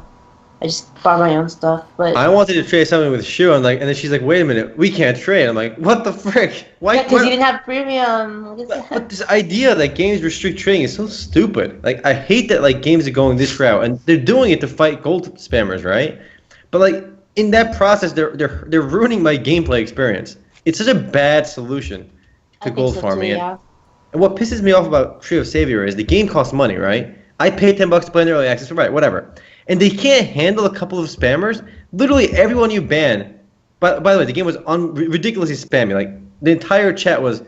just buy my own stuff. But I wanted to trade something with Shu, and then she's like, "Wait a minute, we can't trade." I'm like, "What the frick? Why?" Because you didn't have premium. But this idea that games restrict trading is so stupid. Like, I hate that games are going this route, and they're doing it to fight gold spammers, right? But in that process, they're ruining my gameplay experience. It's such a bad solution to gold farming. Too, yeah. And what pisses me off about Tree of Savior is the game costs money, right? I paid $10 to play in the early access, right? Whatever. And they can't handle a couple of spammers. Literally everyone you ban. By the way, the game was ridiculously spammy. Like, the entire chat was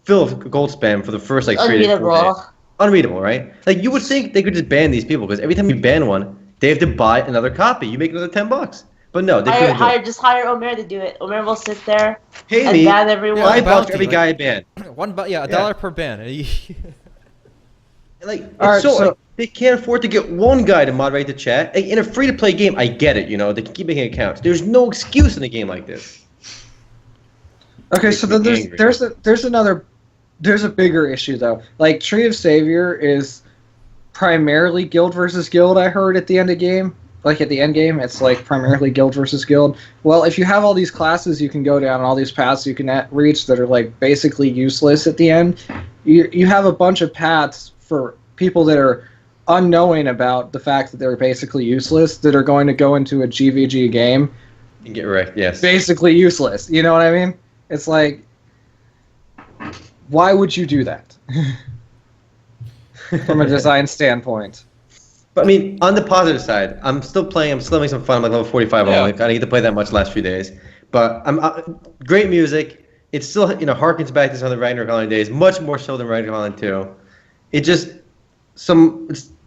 filled with gold spam for the first 3 to 4 days. Unreadable, right? Like, you would think they could just ban these people because every time you ban one, they have to buy another copy. You make another $10. But no, they couldn't do it. Just hire Omer to do it. Omer will sit there Pay and me ban everyone. $5 for every guy I ban. $1 per ban. They can't afford to get one guy to moderate the chat. In a free-to-play game, I get it, they can keep making accounts. There's no excuse in a game like this. Okay, so then there's a bigger issue though. Like, Tree of Savior is primarily guild versus guild, I heard at the end of game. Like, at the end game, it's primarily guild versus guild. Well, if you have all these classes you can go down, all these paths you can reach that are basically useless at the end, you have a bunch of paths for people that are unknowing about the fact that they're basically useless, that are going to go into a GVG game and get wrecked, yes. Basically useless. You know what I mean? It's like, why would you do that? From a design standpoint. But I mean, on the positive side, I'm still playing, I'm still having some fun. I'm level 45 only. I didn't get to play that much the last few days. But great music. It still, harkens back to some of the Ragnarok Online days, much more so than Ragnarok Online 2. It's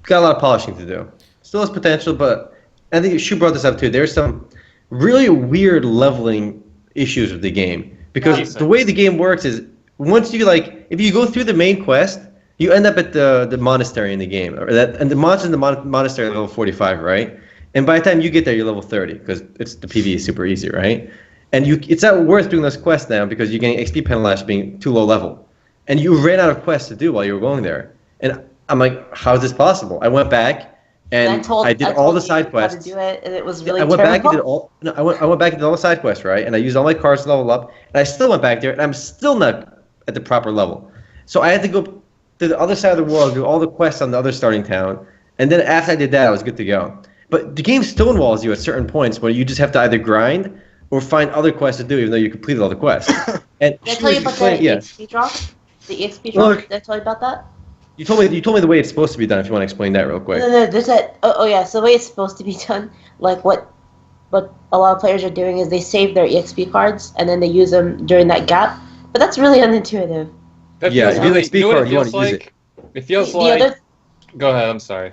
got a lot of polishing to do. Still has potential, but I think Shu brought this up too. There's some really weird leveling issues with the game. Because the way the game works is, once you, if you go through the main quest, you end up at the monastery in the game. And the monsters in the monastery are level 45, right? And by the time you get there, you're level 30, because the PvE is super easy, right? And it's not worth doing those quests now, because you're getting XP penalized for being too low level. And you ran out of quests to do while you were going there. And I'm like, how is this possible? I went back and I did all the side quests. How to do it, and it was really I went back and did all. No, I went back and did all the side quests, right? And I used all my cards to level up. And I still went back there, and I'm still not at the proper level. So I had to go to the other side of the world, do all the quests on the other starting town, and then after I did that, I was good to go. But the game stonewalls you at certain points where you just have to either grind or find other quests to do, even though you completed all the quests. And did I tell you about the EXP drop? The EXP drop? Did I tell you about that? You told me the way it's supposed to be done. If you want to explain that real quick. No, there's that. Oh yeah, so the way it's supposed to be done, what a lot of players are doing is they save their EXP cards and then they use them during that gap. But that's really unintuitive. If you have an XP card, you want to use it. It feels like. Go ahead. I'm sorry.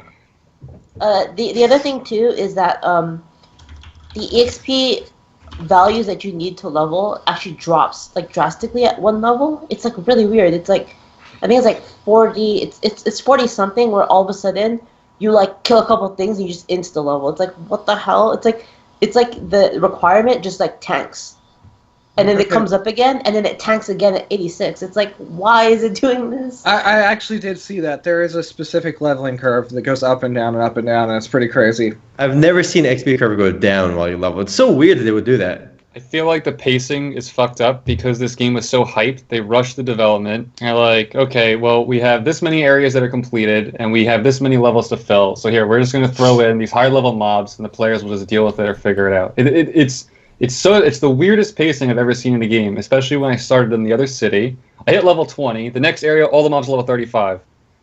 The other thing too is that the EXP values that you need to level actually drops drastically at one level. It's really weird. It's I think it's 40. It's 40 something where all of a sudden you kill a couple things and you just insta level. It's what the hell? It's like the requirement just tanks. and then it comes up again, and then it tanks again at 86. It's like, why is it doing this? I actually did see that. There is a specific leveling curve that goes up and down, and it's pretty crazy. I've never seen an XP curve go down while you level. It's so weird that they would do that. I feel like the pacing is fucked up because this game was so hyped. They rushed the development. They're like, okay, well, we have this many areas that are completed, and we have this many levels to fill. So here, we're just going to throw in these high-level mobs, and the players will just deal with it or figure it out. It's the weirdest pacing I've ever seen in a game, especially when I started in the other city. I hit level 20. The next area, all the mobs are level 35.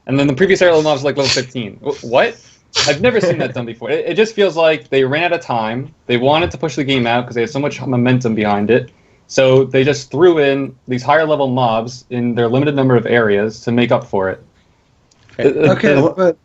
And then the previous area, all the mobs are like level 15. What? I've never seen that done before. It just feels like they ran out of time. They wanted to push the game out because they had so much momentum behind it. So they just threw in these higher level mobs in their limited number of areas to make up for it. Okay, but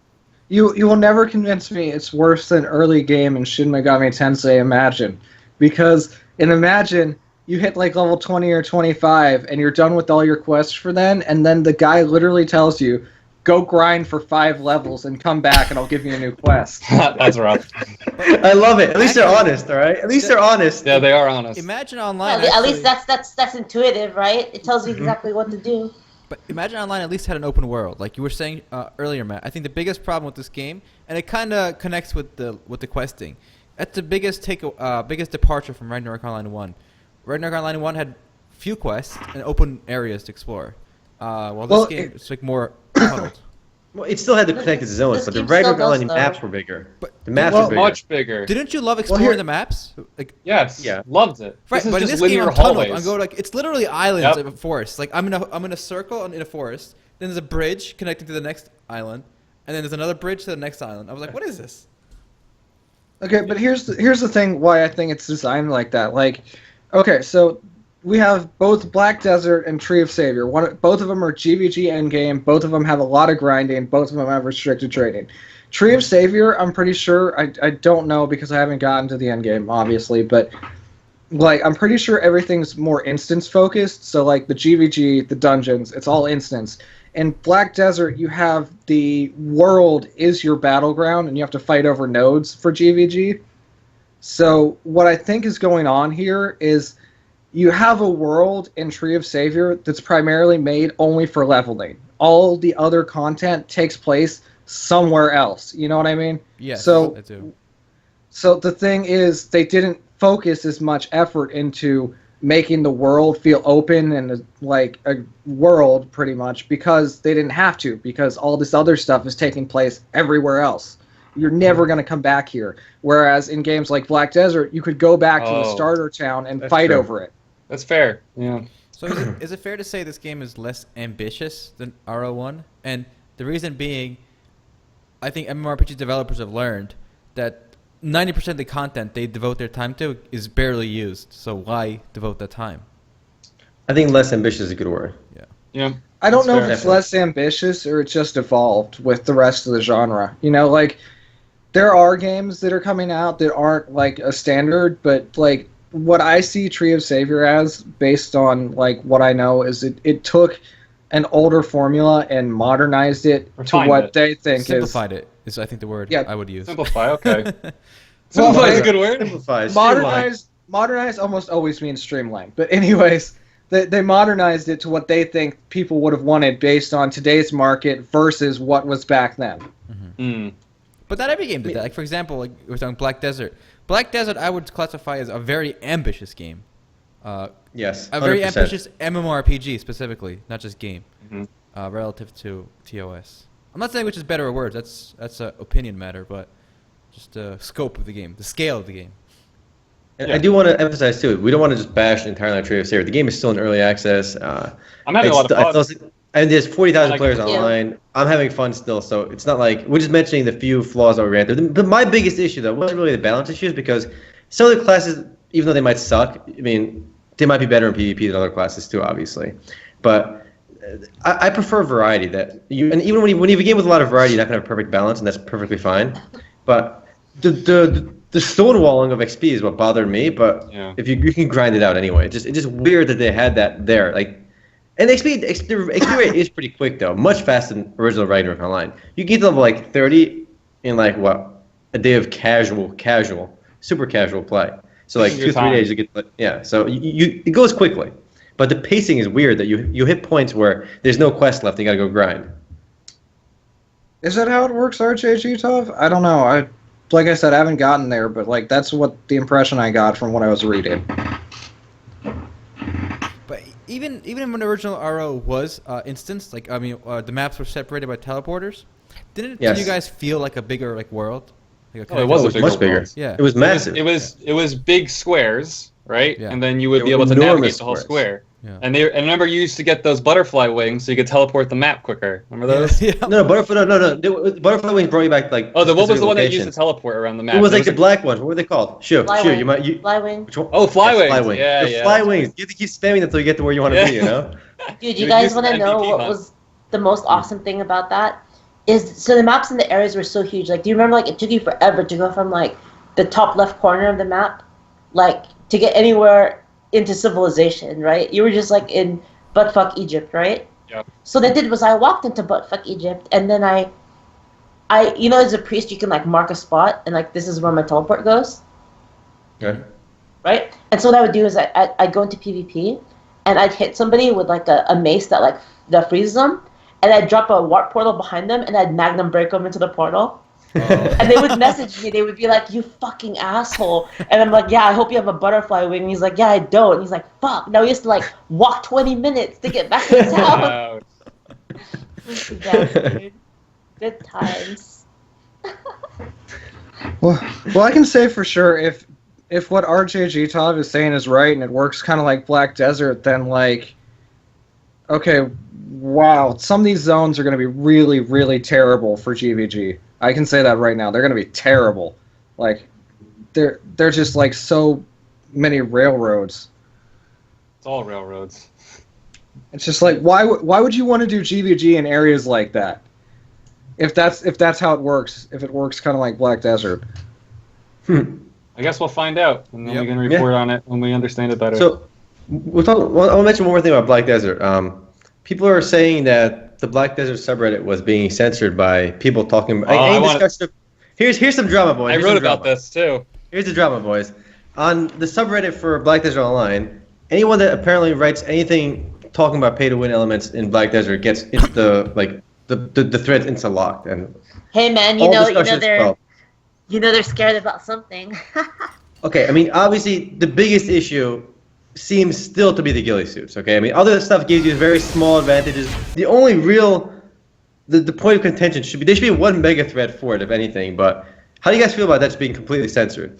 you will never convince me it's worse than early game in Shin Megami Tensei Imagine. Because in Imagine, you hit like level 20 or 25 and you're done with all your quests for then, and then the guy literally tells you, go grind for 5 levels and come back and I'll give you a new quest. That's rough. I love it. At least they're honest, all right? At least they're honest. Yeah, they are honest. Imagine Online. At least that's intuitive, right? It tells you exactly what to do. But Imagine Online at least had an open world, like you were saying earlier, Matt. I think the biggest problem with this game, and it kind of connects with the questing. That's the biggest departure from Ragnarok Online 1. Ragnarok Online 1 had few quests and open areas to explore. This game is like more tunneled. Well, it still had the connected zones, but the Ragnarok Online maps were bigger. But the maps were bigger. Much bigger. Didn't you love exploring the maps? Like, yes. Yeah. Loved it. Right, this but is in just this game linear I'm tunneled. hallways. I'm going like it's literally islands of a forest. Like I'm in a circle in a forest. Then there's a bridge connecting to the next island, and then there's another bridge to the next island. I was like, what is this? Okay, but here's the thing why I think it's designed like that. Like, okay, so we have both Black Desert and Tree of Savior. Both of them are GVG endgame. Both of them have a lot of grinding. Both of them have restricted trading. Tree of Savior, I'm pretty sure, I don't know because I haven't gotten to the endgame, obviously, but like I'm pretty sure everything's more instance focused. So like the GVG, the dungeons, it's all instance. In Black Desert, you have the world is your battleground, and you have to fight over nodes for GVG. So what I think is going on here is you have a world in Tree of Savior that's primarily made only for leveling. All the other content takes place somewhere else. You know what I mean? Yes, so, I do. So the thing is, they didn't focus as much effort into making the world feel open and like a world pretty much because they didn't have to, because all this other stuff is taking place everywhere else. You're never going to come back here. Whereas in games like Black Desert, you could go back to the starter town and fight over it. That's fair. Yeah. So is it fair to say this game is less ambitious than RO1? And the reason being, I think MMORPG developers have learned that 90% of the content they devote their time to is barely used. So why devote that time? I think less ambitious is a good word. Yeah. I don't know fair. if it's less ambitious or it's just evolved with the rest of the genre. You know, like, there are games that are coming out that aren't, like, a standard, but, like, what I see Tree of Savior as, based on, like, what I know, is it took an older formula and modernized it to what they think simplified it is, I think, the word I would use. Simplify, okay. Well, Simplify is a good word. Simplifies. Modernized almost always means streamlined. But anyways, they modernized it to what they think people would have wanted based on today's market versus what was back then. Mm. But not every game did that. Like, for example, like we're talking Black Desert. Black Desert I would classify as a very ambitious game. Yes, 100%. A very ambitious MMORPG specifically, not just game, relative to ToS. I'm not saying which is better or worse. That's an opinion matter, but just the scope of the game, the scale of the game. And I do want to emphasize too, we don't want to just bash entirely on Tree of Savior. The game is still in early access. I'm having a lot of fun. And there's 40,000 players it. online. I'm having fun still, so it's not like we're just mentioning the few flaws that we ran through. But my biggest issue though wasn't really the balance issues, because some of the classes, even though they might suck, I mean, they might be better in PvP than other classes too, obviously. But I prefer variety. And even when you have a game with a lot of variety, you're not gonna have perfect balance, and that's perfectly fine. But the stonewalling of XP is what bothered me. But if you can grind it out anyway, it's just weird that they had that there. Like, and the XP rate is pretty quick though, much faster than original Ragnarok Online. You get to level like 30 in like a day of casual, super casual play. So like Your 2-3 time. days you get so it goes quickly. But the pacing is weird that you hit points where there's no quest left, you gotta go grind. Is that how it works, RJG Tov? I don't know. Like I said, I haven't gotten there, but like that's what the impression I got from what I was reading. But even when the original RO was instanced, like the maps were separated by teleporters. Did you guys feel like a bigger like world? Like it was much bigger. world. Yeah, it was massive. It was big squares, right? Yeah. And then you would be They were able to navigate enormous the whole squares. square. Yeah. And remember you used to get those butterfly wings so you could teleport the map quicker. Remember those? Yeah. No, butterfly. No. The butterfly wings brought you back like. Oh, what was the one that location. used to teleport around the map? It was There like the black ones. What were they called? Sure. Flywing. Flywing. Which one? Oh, fly wings. Fly wings. Yeah, the yeah. fly wings. You have to keep spamming them until you get to where you want to be. You know. Dude, You you guys use want to the know MVP what hunt. was the most awesome thing about that? So the maps in the areas were so huge. Like, do you remember, like, it took you forever to go from, like, the top left corner of the map, like, to get anywhere into civilization, right? You were just, like, in buttfuck Egypt, right? Yeah. So what I did was I walked into buttfuck Egypt, and then I as a priest, you can, like, mark a spot, and, like, this is where my teleport goes. Okay. Right? And so what I would do is I'd go into PvP, and I'd hit somebody with, like, a mace that freezes them, and I'd drop a warp portal behind them, and I'd magnum break them into the portal. And they would message me. They would be like, "You fucking asshole!" And I'm like, "Yeah, I hope you have a butterfly wing." And he's like, "Yeah, I don't." And he's like, "Fuck!" Now he has to like walk 20 minutes to get back to town. Wow. Yeah, dude. Good times. Well, I can say for sure if what RJG Tov is saying is right and it works kind of like Black Desert, then like, okay, wow, some of these zones are going to be really, really terrible for GVG. I can say that right now. They're going to be terrible. Like, they're just like so many railroads. It's all railroads. It's just like why would you want to do GVG in areas like that? If that's how it works, if it works kind of like Black Desert. I guess we'll find out, and then we can report on it when we understand it better. So, I'll mention one more thing about Black Desert. People are saying that the Black Desert subreddit was being censored by people talking. Here's some drama, boys. I wrote about this too. Here's the drama, boys. On the subreddit for Black Desert Online, anyone that apparently writes anything talking about pay-to-win elements in Black Desert gets the threads insta-locked. And hey man, they're scared about something. Okay, I mean, obviously, the biggest issue seems still to be the ghillie suits, okay? I mean, other stuff gives you very small advantages. The only real, the point of contention there should be one mega thread for it, if anything, but how do you guys feel about that being completely censored?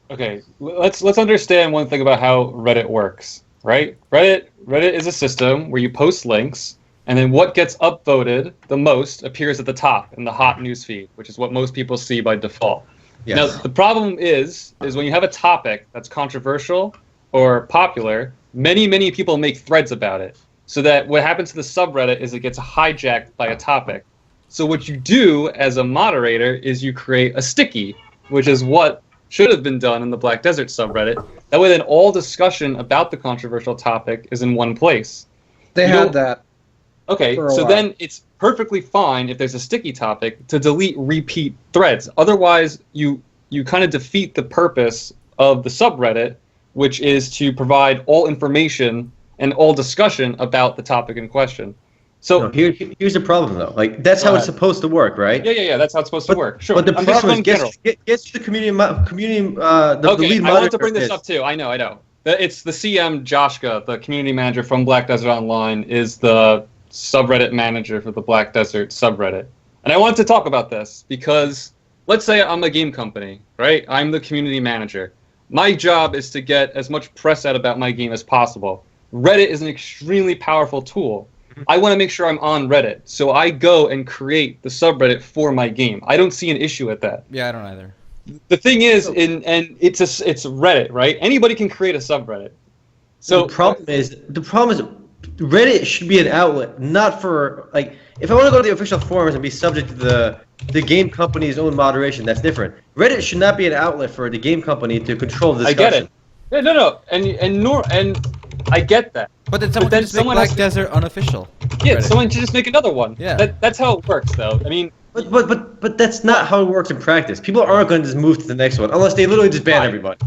Okay, let's understand one thing about how Reddit works, right? Reddit is a system where you post links, and then what gets upvoted the most appears at the top in the hot newsfeed, which is what most people see by default. Yes. Now, the problem is when you have a topic that's controversial or popular, many people make threads about it. So that what happens to the subreddit is it gets hijacked by a topic. So what you do as a moderator is you create a sticky, which is what should have been done in the Black Desert subreddit. That way then all discussion about the controversial topic is in one place. They had that. Okay, so then it's perfectly fine if there's a sticky topic to delete repeat threads. Otherwise, you kind of defeat the purpose of the subreddit, which is to provide all information and all discussion about the topic in question. So here's the problem, though. Like, that's how it's supposed to work, right? Yeah. That's how it's supposed to work. Sure. But the problem is, guess the community, the okay, lead I wanted to bring monitor this up too. I know. It's the CM Joshka, the community manager from Black Desert Online, is the subreddit manager for the Black Desert subreddit. And I wanted to talk about this because let's say I'm a game company, right? I'm the community manager. My job is to get as much press out about my game as possible. Reddit is an extremely powerful tool. I want to make sure I'm on Reddit, so I go and create the subreddit for my game. I don't see an issue with that. Yeah, I don't either. The thing is, it's Reddit, right? Anybody can create a subreddit. So the problem is Reddit should be an outlet, not for, like, if I want to go to the official forums and be subject to the game company's own moderation, that's different. Reddit should not be an outlet for the game company to control the discussion. I get it. Yeah, no, and I get that. But then someone can just make Black Desert unofficial. Yeah, Reddit. someone should just make another one. Yeah. That's how it works, though. I mean, but that's not how it works in practice. People aren't going to just move to the next one unless they literally just ban everybody.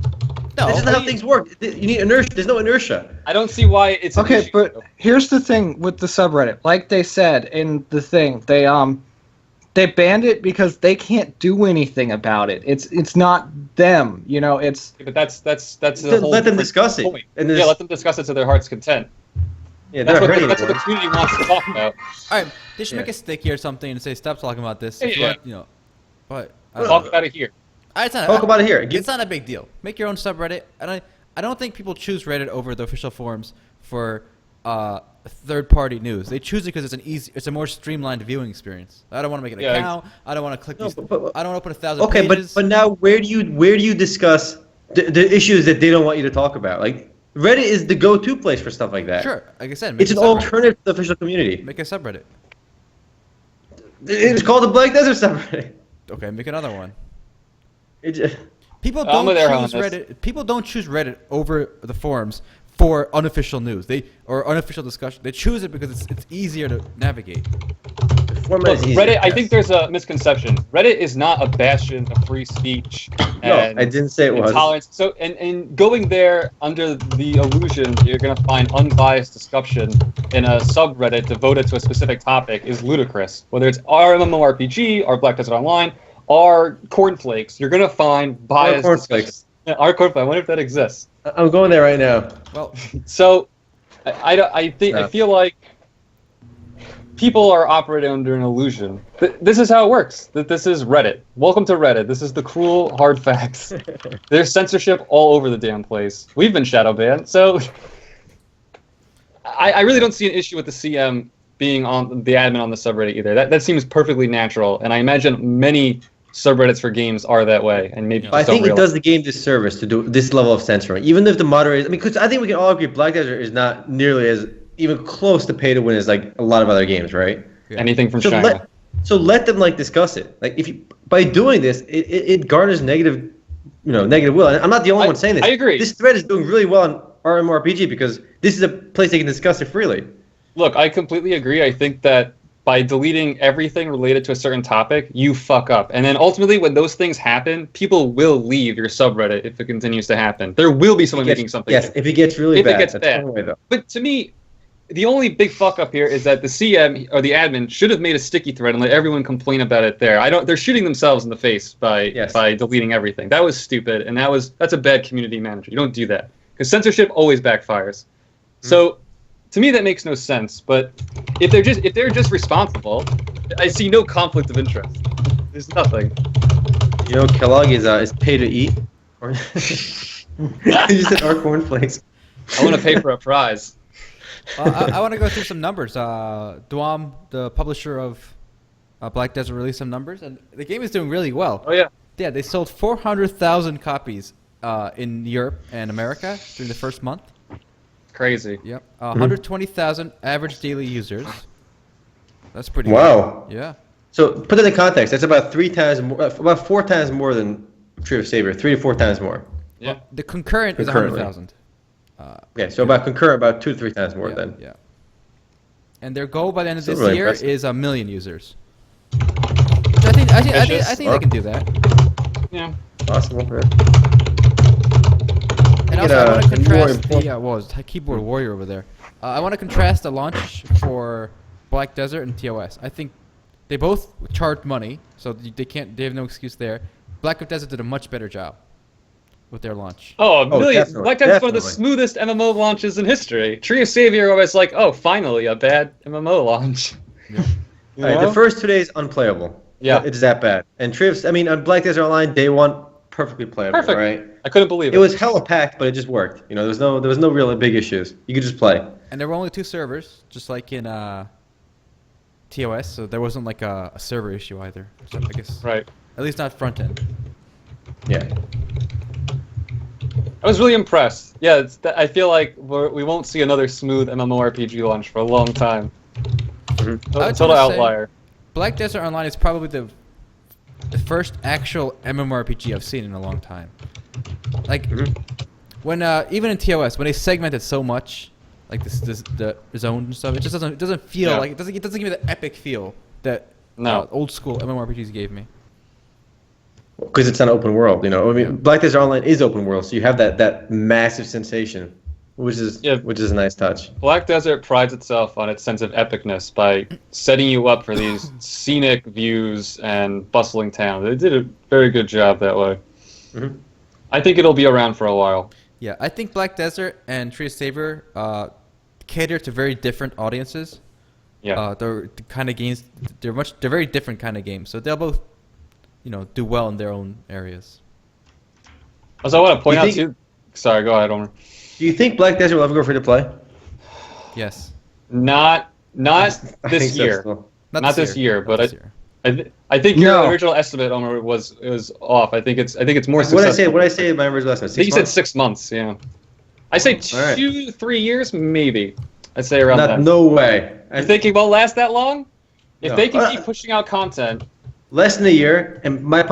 No, This isn't how things work. You need inertia. There's no inertia. I don't see why it's an Okay, issue, but though. here's the thing with the subreddit. Like they said in the thing, they banned it because they can't do anything about it. It's not them, you know. It's But that's the whole Let them different discuss it. point. And Yeah, let them discuss it to their heart's content. Yeah, That's they're what, hurting that's what the anyone. community wants to talk about. All right, they should Yeah. make a sticky or something and say stop talking about this. Yeah, If you yeah. want, you know, but I don't Talk know. about it here. It's not, Talk about it here. It's not a big deal. Make your own subreddit, and I don't think people choose Reddit over the official forums for third-party news. They choose it because it's a more streamlined viewing experience. I don't want to make an Yeah, account. I don't want to click No, these. but- I don't want to open 1,000 Okay, pages. but now where do you discuss the issues that they don't want you to talk about? Like Reddit is the go-to place for stuff like that. Sure, like I said, make It's a an subreddit. alternative to the official community. Make a subreddit. It's called the Black Desert subreddit. Okay, make another one. It just, People I'm don't with Aaron choose on this. Reddit. People don't choose Reddit over the forums for unofficial news. Or unofficial discussion. They choose it because it's easier to navigate. the format Look, is easy, Reddit, I yes. think there's a misconception. Reddit is not a bastion of free speech No, and I didn't say it was. intolerance. So, and going there under the illusion that you're going to find unbiased discussion in a subreddit devoted to a specific topic is ludicrous. Whether it's our MMORPG, or Black Desert Online, or Cornflakes, you're going to find biased Cornflakes. discussion. Yeah, our Cornflakes. I wonder if that exists. I'm going there right now. Well, So, I feel like people are operating under an illusion. This is how it works. That this is Reddit. Welcome to Reddit. This is the cruel, hard facts. There's censorship all over the damn place. We've been shadow banned, so I really don't see an issue with the CM being on the admin on the subreddit either. That seems perfectly natural, and I imagine many subreddits for games are that way, and maybe But I just don't think it realize. does the game disservice to do this level of censoring. Even if the moderators, I mean, because I think we can all agree Black Desert is not nearly as even close to pay to win as like a lot of other games, right? Anything from So China. let them like discuss it. Like if you by doing this, it garners negative will. And I'm not the only one saying this. I agree. This thread is doing really well on MMORPG because this is a place they can discuss it freely. Look, I completely agree. I think that by deleting everything related to a certain topic, you fuck up. And then ultimately, when those things happen, people will leave your subreddit if it continues to happen. There will be someone making something. Yes, if it gets really If it bad. gets that's bad. one way, though. But to me, the only big fuck up here is that the CM or the admin should have made a sticky thread and let everyone complain about it there. They're shooting themselves in the face by deleting everything. That was stupid, and that's a bad community manager. You don't do that because censorship always backfires. So to me, that makes no sense. But if they're just responsible, I see no conflict of interest. There's nothing. You know, Kellogg is pay to eat. Or you said our cornflakes. I want to pay for a prize. I want to go through some numbers. Duam, the publisher of Black Desert, released some numbers, and the game is doing really well. Oh yeah. Yeah, they sold 400,000 copies in Europe and America during the first month. Crazy. Yep. 120,000 average daily users. That's pretty Wow. good. Yeah. So put it in context. That's about 3 times more, about 4 times more than Tree of Savior. 3 to 4 times more. Yeah. The concurrent is Concurrently. 100,000. Okay, so about concurrent, about 2 to 3 times more Yeah, then. yeah. And their goal by the end of Still this really year impressive. is 1 million users. So I think they Or- can do that. Yeah. Possible. Yeah. And Get also, I want to a more contrast important- the what was it? Keyboard Warrior over there. I want to contrast the launch for Black Desert and ToS. I think they both charged money, so they have no excuse there. Black Desert did a much better job with their launch. Oh, a million. definitely, Black Desert is one of the definitely. smoothest MMO launches in history. Tree of Savior was like, oh, finally, a bad MMO launch. Yeah. You All right, know? the first 2 days unplayable. Yeah. It's that bad. And Trips, I mean, on Black Desert Online, day 1, perfectly playable, Perfect. right? I couldn't believe it. It was hella packed, but it just worked. You know, there was no real big issues. You could just play. And there were only 2 servers, just like in ToS, so there wasn't like a server issue either. So I guess right. at least not front end. Yeah. I was really impressed. Yeah, I feel like we won't see another smooth MMORPG launch for a long time. I would Total say outlier. Black Desert Online is probably the first actual MMORPG I've seen in a long time. Like when even in ToS, when they segmented so much, like the zones and stuff, it just doesn't feel Yeah. like it doesn't give me the epic feel that No. old school MMORPGs gave me. because it's an open world. I mean, Black Desert Online is open world, so you have that massive sensation, which is a nice touch. Black Desert prides itself on its sense of epicness by setting you up for these scenic views and bustling towns. They did a very good job that way. Mm-hmm. I think it'll be around for a while. Yeah, I think Black Desert and Tree of Saber cater to very different audiences. Yeah, they're the kind of games. They're very different kind of games. So they'll both, do well in their own areas. Also, I want to point out too. Sorry, go ahead, Omer. Do you think Black Desert will ever go free to play? Yes. Not this year. So. Not this year, but I think your original estimate, Omer, was off. I think it's more successful. What did I say in my original estimate? I think you said 6 months. Yeah. I say 2-3 years, maybe. I'd say around that. No way. You think it won't last that long? If they can keep pushing out content. Less than a year, and my 6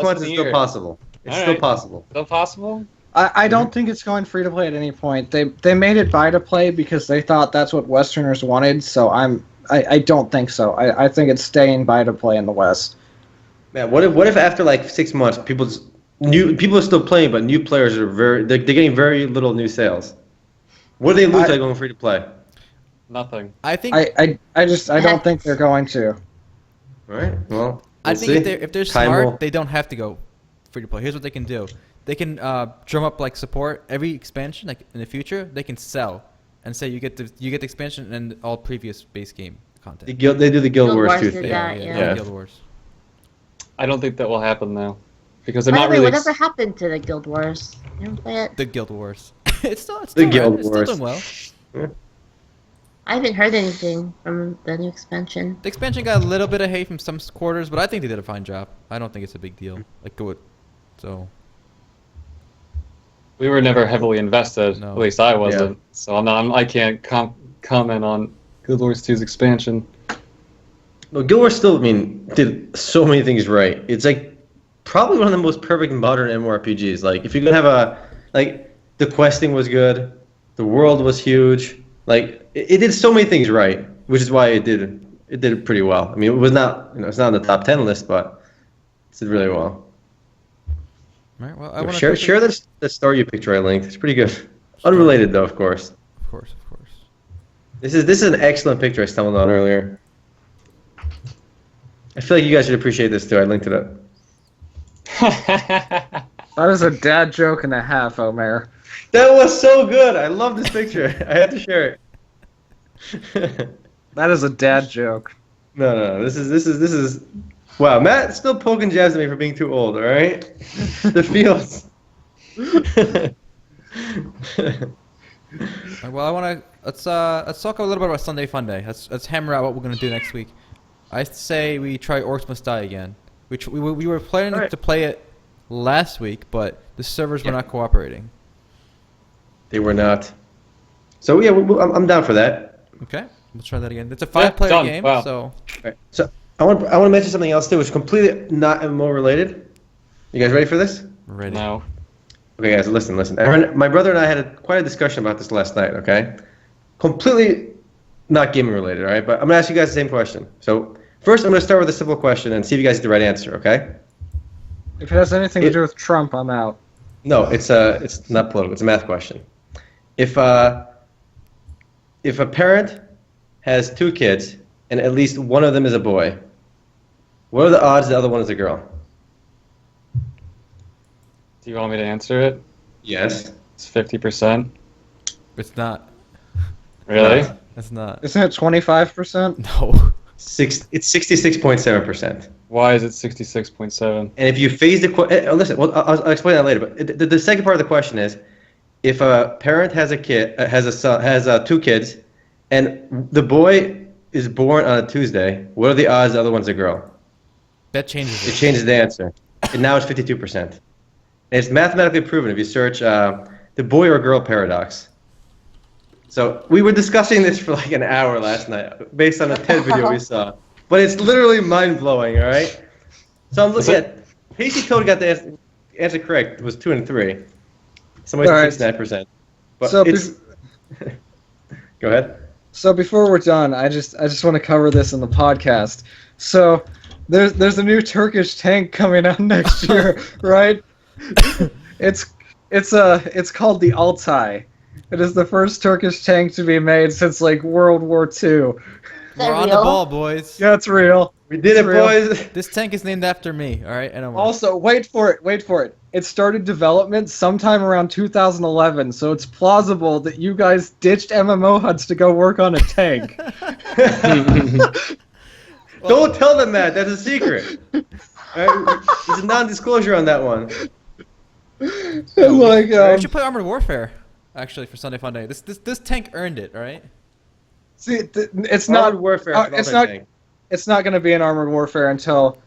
months is still possible. It's still possible. Still possible? I don't think it's going free to play at any point. They made it buy to play because they thought that's what Westerners wanted. So I don't think so. I think it's staying buy to play in the West. Man, what if after like 6 months, people are still playing, but new players are they're getting very little new sales. What do they lose by going free to play? Nothing. I think I don't think they're going to. All right. Well, I think if they're smart, they don't have to go free to play. Here's what they can do. They can drum up like support every expansion. Like in the future, they can sell and say you get the expansion and all previous base game content. They do the Guild Wars too. Yeah. Guild Wars. I don't think that will happen though, because they're By not the way, really. whatever happened to the Guild Wars? You don't play it? The Guild Wars. it's still the Guild Wars. Wars. It's still doing well. Yeah. I haven't heard anything from the new expansion. The expansion got a little bit of hate from some quarters, but I think they did a fine job. I don't think it's a big deal. So. We were never heavily invested. No. At least I wasn't. Yeah. So I can't comment on Guild Wars 2's expansion. No, Guild Wars still, did so many things right. It's like probably one of the most perfect modern MMORPGs. Like if you're gonna have the questing was good, the world was huge. Like it did so many things right, which is why it did it pretty well. I mean, it was not it's not on the top 10 list, but it did really well. All right, well, I want to share the story you picture I linked. It's pretty good. Unrelated though, of course. Of course. This is an excellent picture I stumbled on earlier. I feel like you guys should appreciate this too. I linked it up. That is a dad joke and a half, Omer. That was so good. I love this picture. I had to share it. That is a dad joke. No. This is. Wow, Matt's still poking jabs at me for being too old. All right. The feels. Well, let's talk a little bit about Sunday Funday. Let's hammer out what we're gonna do next week. I say we try Orcs Must Die again. We were planning to play it last week, but the servers were not cooperating. They were not. So yeah, I'm down for that. Okay, let's try that again. It's a 5-player game, wow. so. Right. So I want to mention something else too, which is completely not MMO related. You guys ready for this? Ready. No. Okay, guys, listen. My brother and I had quite a discussion about this last night. Okay, completely not gaming related. All right, but I'm gonna ask you guys the same question. So first, I'm gonna start with a simple question and see if you guys get the right answer. Okay. If it has anything to do with Trump, I'm out. No, it's not political. It's a math question. If a parent has 2 kids and at least one of them is a boy, what are the odds the other one is a girl? Do you want me to answer it? Yes. It's 50%. It's not. Really? No. It's not. Isn't it 25%? No. It's 66.7%. Why is it 66.7? And if you phase the listen, well, I'll explain that later. But the second part of the question is, if a parent has a kid, has 2 kids, and the boy is born on a Tuesday, what are the odds the other one's a girl? That changes it. It changes the answer, and now it's 52%. And it's mathematically proven if you search the boy or girl paradox. So we were discussing this for like an hour last night, based on a TED video we saw. But it's literally mind-blowing, all right? So I'm looking at... Hasty Toad got the answer correct. It was 2 and 3. Somebody said 69%. But So it's... Go ahead. So before we're done, I just want to cover this in the podcast. So there's a new Turkish tank coming out next year, right? It's called the Altay. It is the first Turkish tank to be made since like World War II. Is that We're on the real? ball, boys. Yeah, it's real. We did it, real. boys. This tank is named after me. All right, and I'm Also, wait for it. It started development sometime around 2011, so it's plausible that you guys ditched MMO HUDs to go work on a tank. Don't tell them that. That's a secret. All right? There's a non-disclosure on that one. Like, we should play Armored Warfare. Actually, for Sunday Fun Day, this tank earned it. All right. see, it's not Armored Warfare. it's not going to be an Armored Warfare until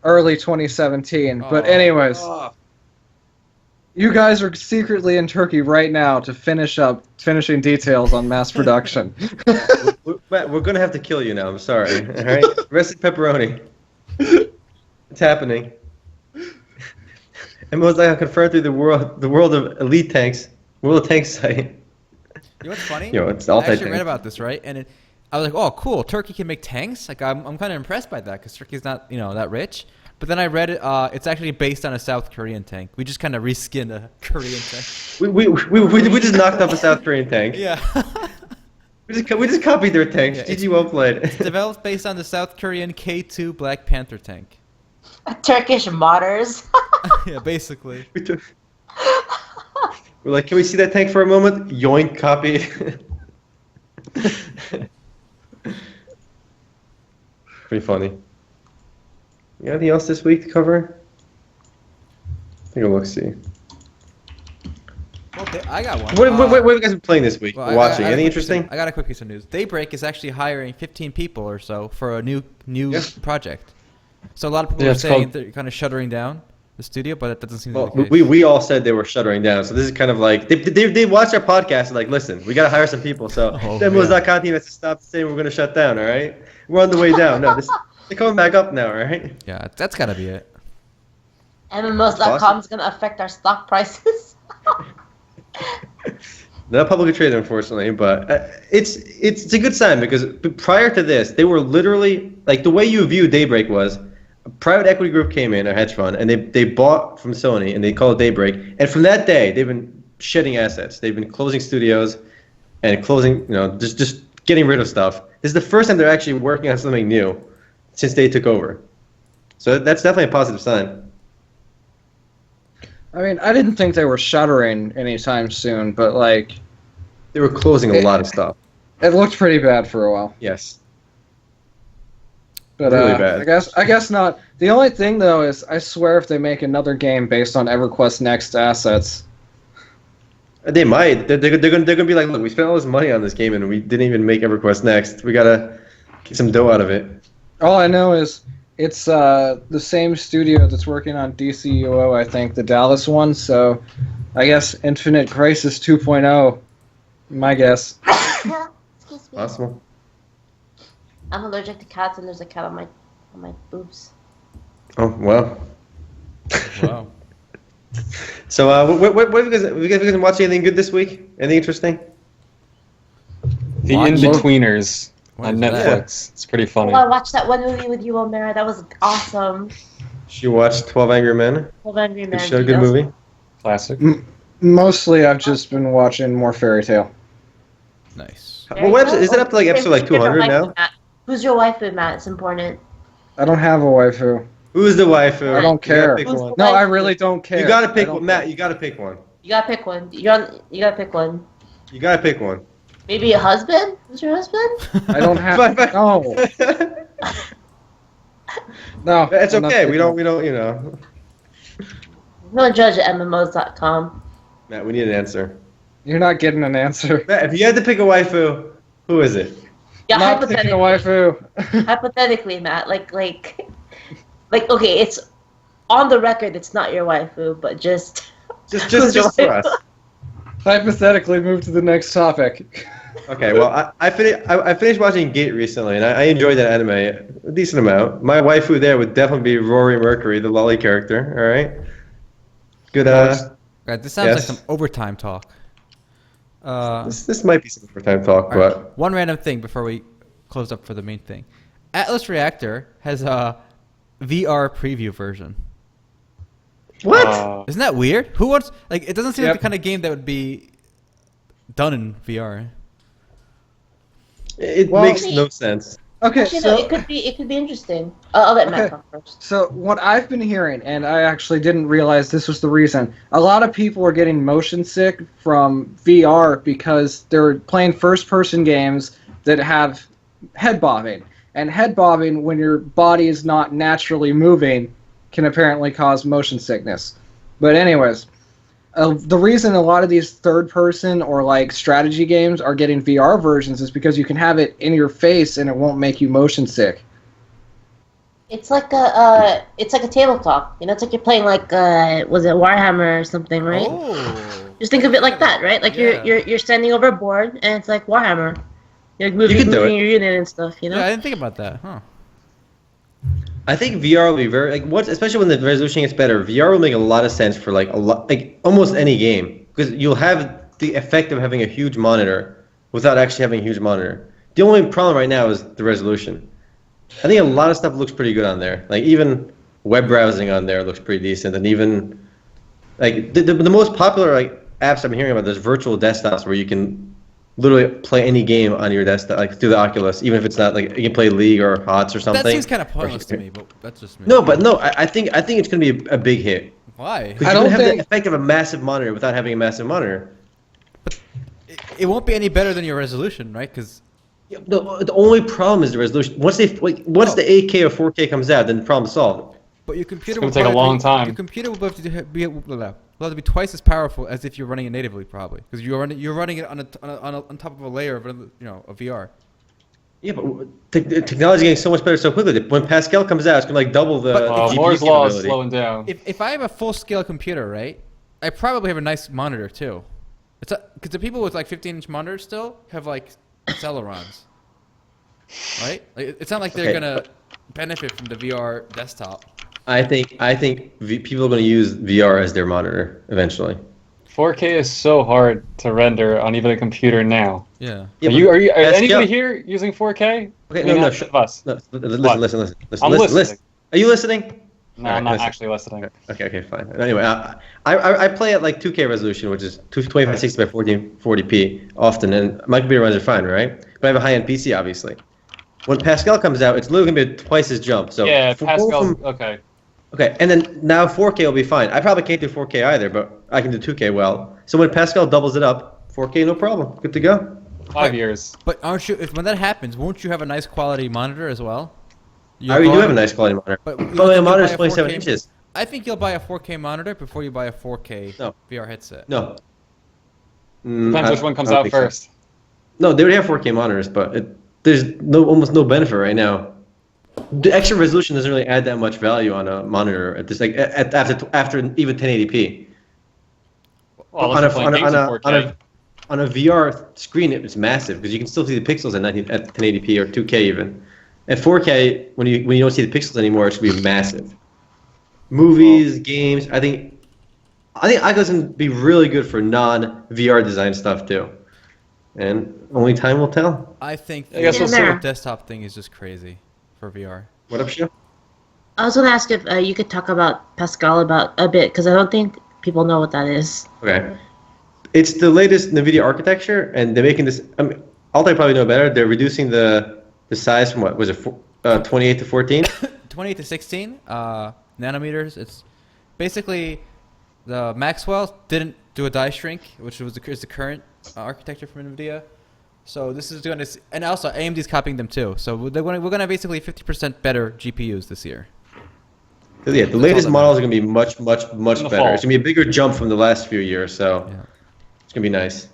early 2017. But Oh. anyways, you guys are secretly in Turkey right now to finishing details on mass production. Matt, we're gonna have to kill you now. I'm sorry. All right, roasted pepperoni. It's happening. MMOs.com confirmed through the world of elite tanks, world of tanks site. You know what's funny? It's I Altay actually tank. read about this, right? And I was like, oh, cool. Turkey can make tanks. Like, I'm kind of impressed by that because Turkey's not, that rich. But then I read it. It's actually based on a South Korean tank. We just kind of reskinned a Korean tank. We just knocked off a South Korean tank. Yeah. We just copied their tanks. Yeah, GG, well played. It's developed based on the South Korean K2 Black Panther tank. Turkish modders. Yeah, basically. We're like, can we see that tank for a moment? Yoink, copy. Pretty funny. You got anything else this week to cover? Take a look, see. Okay, I got one. What have you guys been playing this week? Well, Watching? I Anything got a quick piece interesting? I got a quick piece of news. Daybreak is actually hiring 15 people or so for a new project. So a lot of people Yeah, are it's saying called- they're kind of shuttering down the studio, but that doesn't seem to Well, be the case. we all said they were shuttering down, so this is kind of like they watch our podcast and like, listen, we gotta hire some people. So Oh, the MMOs.com team has to stop saying we're gonna shut down. All right, we're on the way down. No, they're coming back up now. All right. Yeah, that's got to be it. MMOs.com is going to affect our stock prices. Not publicly traded, unfortunately, but it's a good sign because prior to this, they were literally like the way you view Daybreak was a private equity group came in, a hedge fund, and they bought from Sony and they called it Daybreak. And from that day, they've been shedding assets. They've been closing studios and closing, just getting rid of stuff. This is the first time they're actually working on something new since they took over. So that's definitely a positive sign. I mean, I didn't think they were shuttering anytime soon, but like They were closing a lot of stuff. it looked pretty bad for a while. Yes. But Really bad. I guess not. The only thing though is I swear if they make another game based on EverQuest Next assets, They might. They're gonna be like, look, we spent all this money on this game and we didn't even make EverQuest Next. We gotta get some dough out of it. all I know is it's the same studio that's working on DCUO, I think, the Dallas one. So I guess Infinite Crisis 2.0, my guess. Excuse me. Possible. I'm allergic to cats, and there's a cat on my boobs. Oh well. Wow. So what have you guys been watching anything good this week? Anything interesting? The Watch- In-Betweeners What on is that? Netflix. It's pretty funny. Oh, I watched that one movie with you, Omer. That was awesome. She watched 12 Angry Men. 12 Angry Good Men. show, good movie. Classic. Mostly I've just been watching more Fairy Tale. Nice. What episode, is it up to like episode like 200 now? Who's your waifu, Matt? It's important. I don't have a waifu. Who's the waifu? I don't You care. gotta pick one. No, I really don't care. You gotta I pick don't one, Matt. You gotta pick one. You gotta pick one. You gotta pick one. You gotta pick one. Maybe a husband? Who's your husband? I don't have. No, no. It's I'm not okay. We picking don't. You know. Don't judge at MMOs.com. Matt, we need an answer. You're not getting an answer. Matt, if you had to pick a waifu, who is it? Yeah, Not picking a hypothetically, waifu. hypothetically, Matt. Like, okay, it's on the record. It's not your waifu, but just Just Who's your for us. waifu? Hypothetically, move to the next topic. Okay, well, I finished watching Gate recently, and I enjoyed that anime a decent amount. My waifu there would definitely be Rory Mercury, the lolly character. All right. Good. Right, this sounds Yes. like some overtime talk. This might be some overtime talk, All right, but one random thing before we close up for the main thing. Atlas Reactor has VR preview version. What? Isn't that weird? Who wants like? It doesn't seem like the kind of game that would be done in VR. It makes no sense. Okay, Actually, so no, it could be interesting. I'll let Matt talk first. So what I've been hearing, and I actually didn't realize this was the reason, a lot of people are getting motion sick from VR because they're playing first-person games that have head bobbing. And head bobbing, when your body is not naturally moving, can apparently cause motion sickness. But anyways, the reason a lot of these third-person or like strategy games are getting VR versions is because you can have it in your face and it won't make you motion sick. It's like a tabletop. You know, it's like you're playing like was it Warhammer or something, right? Oh. Just think of it like that, right? Like you're standing over a board and it's like Warhammer. You're moving your unit and stuff, you know? Yeah, I didn't think about that, huh? I think VR will be very especially when the resolution gets better. VR will make a lot of sense for like almost any game because you'll have the effect of having a huge monitor without actually having a huge monitor. The only problem right now is the resolution. I think a lot of stuff looks pretty good on there. Like even web browsing on there looks pretty decent, and even like the most popular like apps I'm hearing about, there's virtual desktops where you can literally play any game on your desktop, like through the Oculus, even if it's not like you can play League or HOTS or something. That seems kind of pointless to me, but that's just me. No, I think it's going to be a big hit. Why? Because you don't have the effect of a massive monitor without having a massive monitor. But it won't be any better than your resolution, right? Because the only problem is the resolution. Once the 8K or 4K comes out, then the problem's solved. But your computer will take a long time. Your computer will have to be twice as powerful as if you're running it natively, probably, because you're running it on top of a layer of a VR. Yeah, but technology is getting so much better so quickly. When Pascal comes out, it's going to like double the GPU Moore's law is capability. slowing down. If I have a full scale computer, right, I probably have a nice monitor too. It's because the people with like 15-inch monitors still have like Celerons, right? Like, it's not like they're gonna benefit from the VR desktop. I think people are going to use VR as their monitor eventually. 4K is so hard to render on even a computer now. Yeah. Are anybody here using 4K? Okay, no, listen. I'm listening. Are you listening? No, I'm not actually listening. Okay, fine. Anyway, I play at like 2K resolution, which is 2560 by 1440p often, and my computer runs it fine, right? But I have a high-end PC, obviously. When Pascal comes out, it's literally going to be twice as jump. So yeah, Pascal, okay. Okay, and then now 4K will be fine. I probably can't do 4K either, but I can do 2K well. So when Pascal doubles it up, 4K, no problem. Good to go. 5 years. But aren't you? When that happens, won't you have a nice quality monitor as well? I already do have a nice quality monitor. But my monitor is 27 inches. I think you'll buy a 4K monitor before you buy a 4K VR headset. No. Depends which one comes out first. So. No, they already have 4K monitors, but there's almost no benefit right now. The extra resolution doesn't really add that much value on a monitor at this after even 1080p. Well, on a VR screen, it's massive because you can still see the pixels at 1080p or 2K even. At 4K, when you don't see the pixels anymore, it's gonna be massive. Movies, games. I think Oculus can be really good for non-VR design stuff too, and only time will tell. I think I guess we'll see. the desktop thing is just crazy for VR. What up, Shu? I was going to ask if you could talk about Pascal a bit, because I don't think people know what that is. Okay. It's the latest NVIDIA architecture, and they're making this... Altay probably know better. They're reducing the size from, 28 to 14? 28 to 16 nanometers. It's basically the Maxwell didn't do a die shrink, which is the current architecture from NVIDIA. So this is going to, and also AMD's copying them too. So we're going to basically 50% better GPUs this year. Yeah, the latest models are going to be much better. It's going to be a bigger jump from the last few years, so it's going to be nice.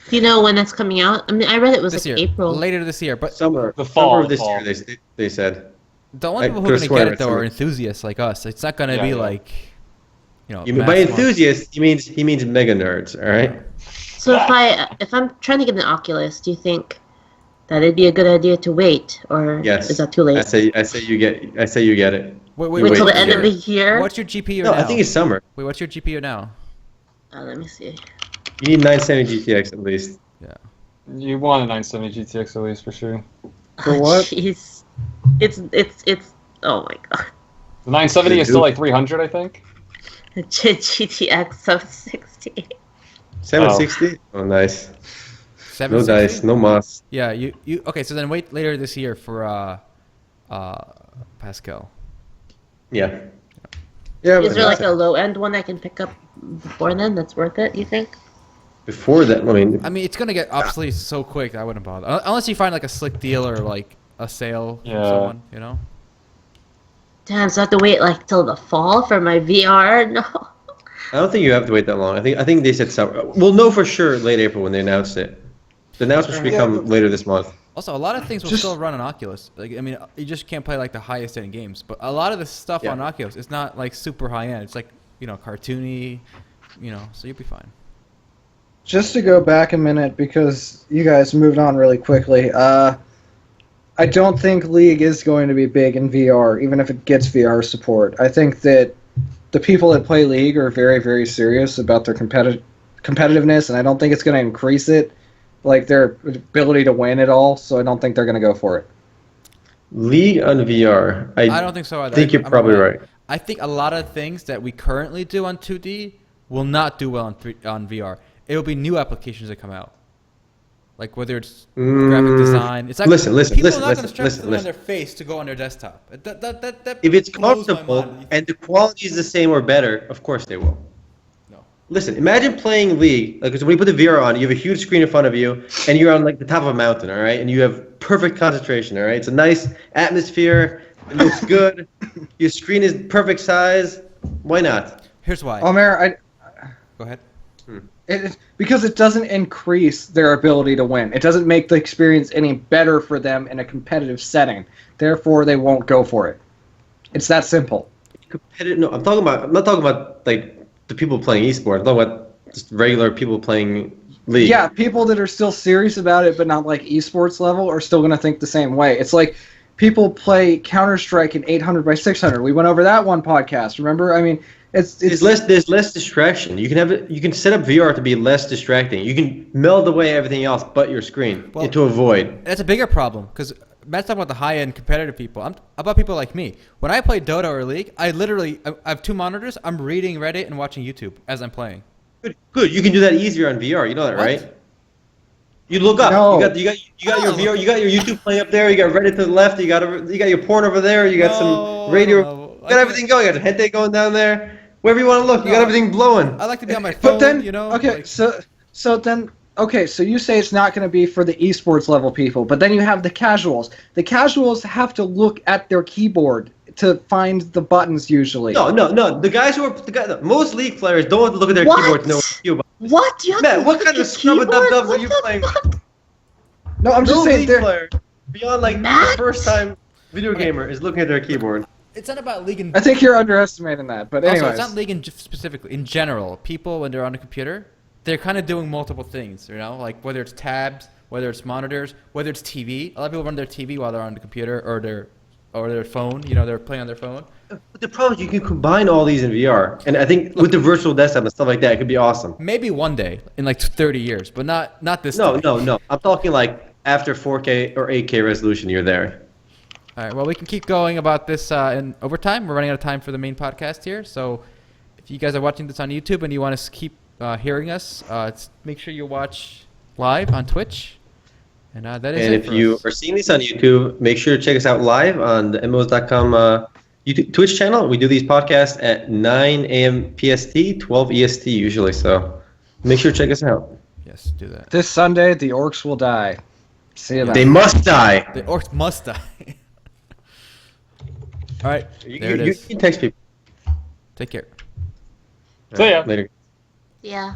Do you know when that's coming out? I mean, I read it was this like year. April. Later this year, but summer of this year, they said. The only people who are going to get it though are enthusiasts like us. It's not going to be like, by enthusiasts, he means mega nerds, all right? So if I'm trying to get an Oculus, do you think that it'd be a good idea to wait, or is that too late? I say you get it. Wait till the end of the year. What's your GPU now? No, I think it's summer. Wait, what's your GPU now? Let me see. You need 970 GTX at least. Yeah. You want a 970 GTX at least for sure. For what? Jeez. It's oh my god. The 970 is still like 300, I think. GTX 760. 760? Oh, nice. 760? No dice, no moss. Yeah, you okay? So then wait later this year for Pascal. Yeah. Yeah, Is there like a low end one I can pick up before then that's worth it, you think? Before that, I mean, it's gonna get obsolete so quick that I wouldn't bother. Unless you find like a slick deal or like a sale from someone, you know? Damn, so I have to wait like till the fall for my VR? No. I don't think you have to wait that long. I think they said summer. We'll know for sure late April when they announced it. The announcement should come later this month. Also, a lot of things will still run on Oculus. Like, you just can't play like the highest end games. But a lot of the stuff on Oculus is not like super high end. It's like cartoony, so you'll be fine. Just to go back a minute because you guys moved on really quickly. I don't think League is going to be big in VR, even if it gets VR support. I think that the people that play League are very, very serious about their competitiveness, and I don't think it's going to increase it, like their ability to win at all. So I don't think they're going to go for it. League on VR. I don't think so either. I think you're probably right. I think a lot of things that we currently do on 2D will not do well on VR. It will be new applications that come out. Like whether it's graphic design, it's like people are not going to strap something on their face to go on their desktop. That if it's blows my comfortable mind. and the quality is the same or better, of course they will. No. Listen, imagine playing League. Like, when you put the VR on, you have a huge screen in front of you, and you're on like the top of a mountain, all right, and you have perfect concentration, all right. It's a nice atmosphere. It looks good. Your screen is perfect size. Why not? Here's why. Omer, Go ahead. Because it doesn't increase their ability to win. It doesn't make the experience any better for them in a competitive setting. Therefore, they won't go for it. It's that simple. No, I'm not talking about like the people playing eSports. I'm talking about just regular people playing League. Yeah, people that are still serious about it, but not like eSports level, are still going to think the same way. It's like people play Counter-Strike in 800 by 600. We went over that one podcast. Remember? There's less distraction. You can set up VR to be less distracting. You can meld away everything else but your screen into a void. That's a bigger problem because Matt's talking about the high-end competitive people. I'm about people like me. When I play Dota or League, I have two monitors. I'm reading Reddit and watching YouTube as I'm playing. Good. You can do that easier on VR. You know that, right? You look up. No. You got your VR. You got your YouTube playing up there. You got Reddit to the left. You got your porn over there. You got some radio. You got everything going. You got hentai going down there. Wherever you want to look, you got everything blowing. I like to be on my phone, But then, Okay, so you say it's not going to be for the esports level people, but then you have the casuals. The casuals have to look at their keyboard to find the buttons usually. No. Most League players don't want to look at their keyboard to know what the cue button. What? You have Matt, to what look kind at of your scrub-a-dub-dubs keyboard? are you What the playing? fuck? No, I'm just No saying. League player beyond like the Matt? first time video gamer is looking at their keyboard. it's not about League. I think you're underestimating that, but anyways. Also, it's not League specifically. In general, people when they're on a computer, they're kind of doing multiple things. Like whether it's tabs, whether it's monitors, whether it's TV. A lot of people run their TV while they're on the computer or their phone. They're playing on their phone. But the problem is you can combine all these in VR, and I think with the virtual desktop and stuff like that, it could be awesome. Maybe one day in like 30 years, but not this. No. day. I'm talking like after 4K or 8K resolution, you're there. All right. Well, we can keep going about this in overtime. We're running out of time for the main podcast here. So if you guys are watching this on YouTube and you want to keep hearing us, make sure you watch live on Twitch. And that is And it if you are seeing this on YouTube, make sure to check us out live on the MMOs.com YouTube, Twitch channel. We do these podcasts at 9 a.m. PST, 12 EST usually. So make sure to check us out. Yes, do that. This Sunday, the orcs will die. See you then. They must die. The orcs must die. All right. There it You is. can text people. Take care. See ya. Later. Yeah.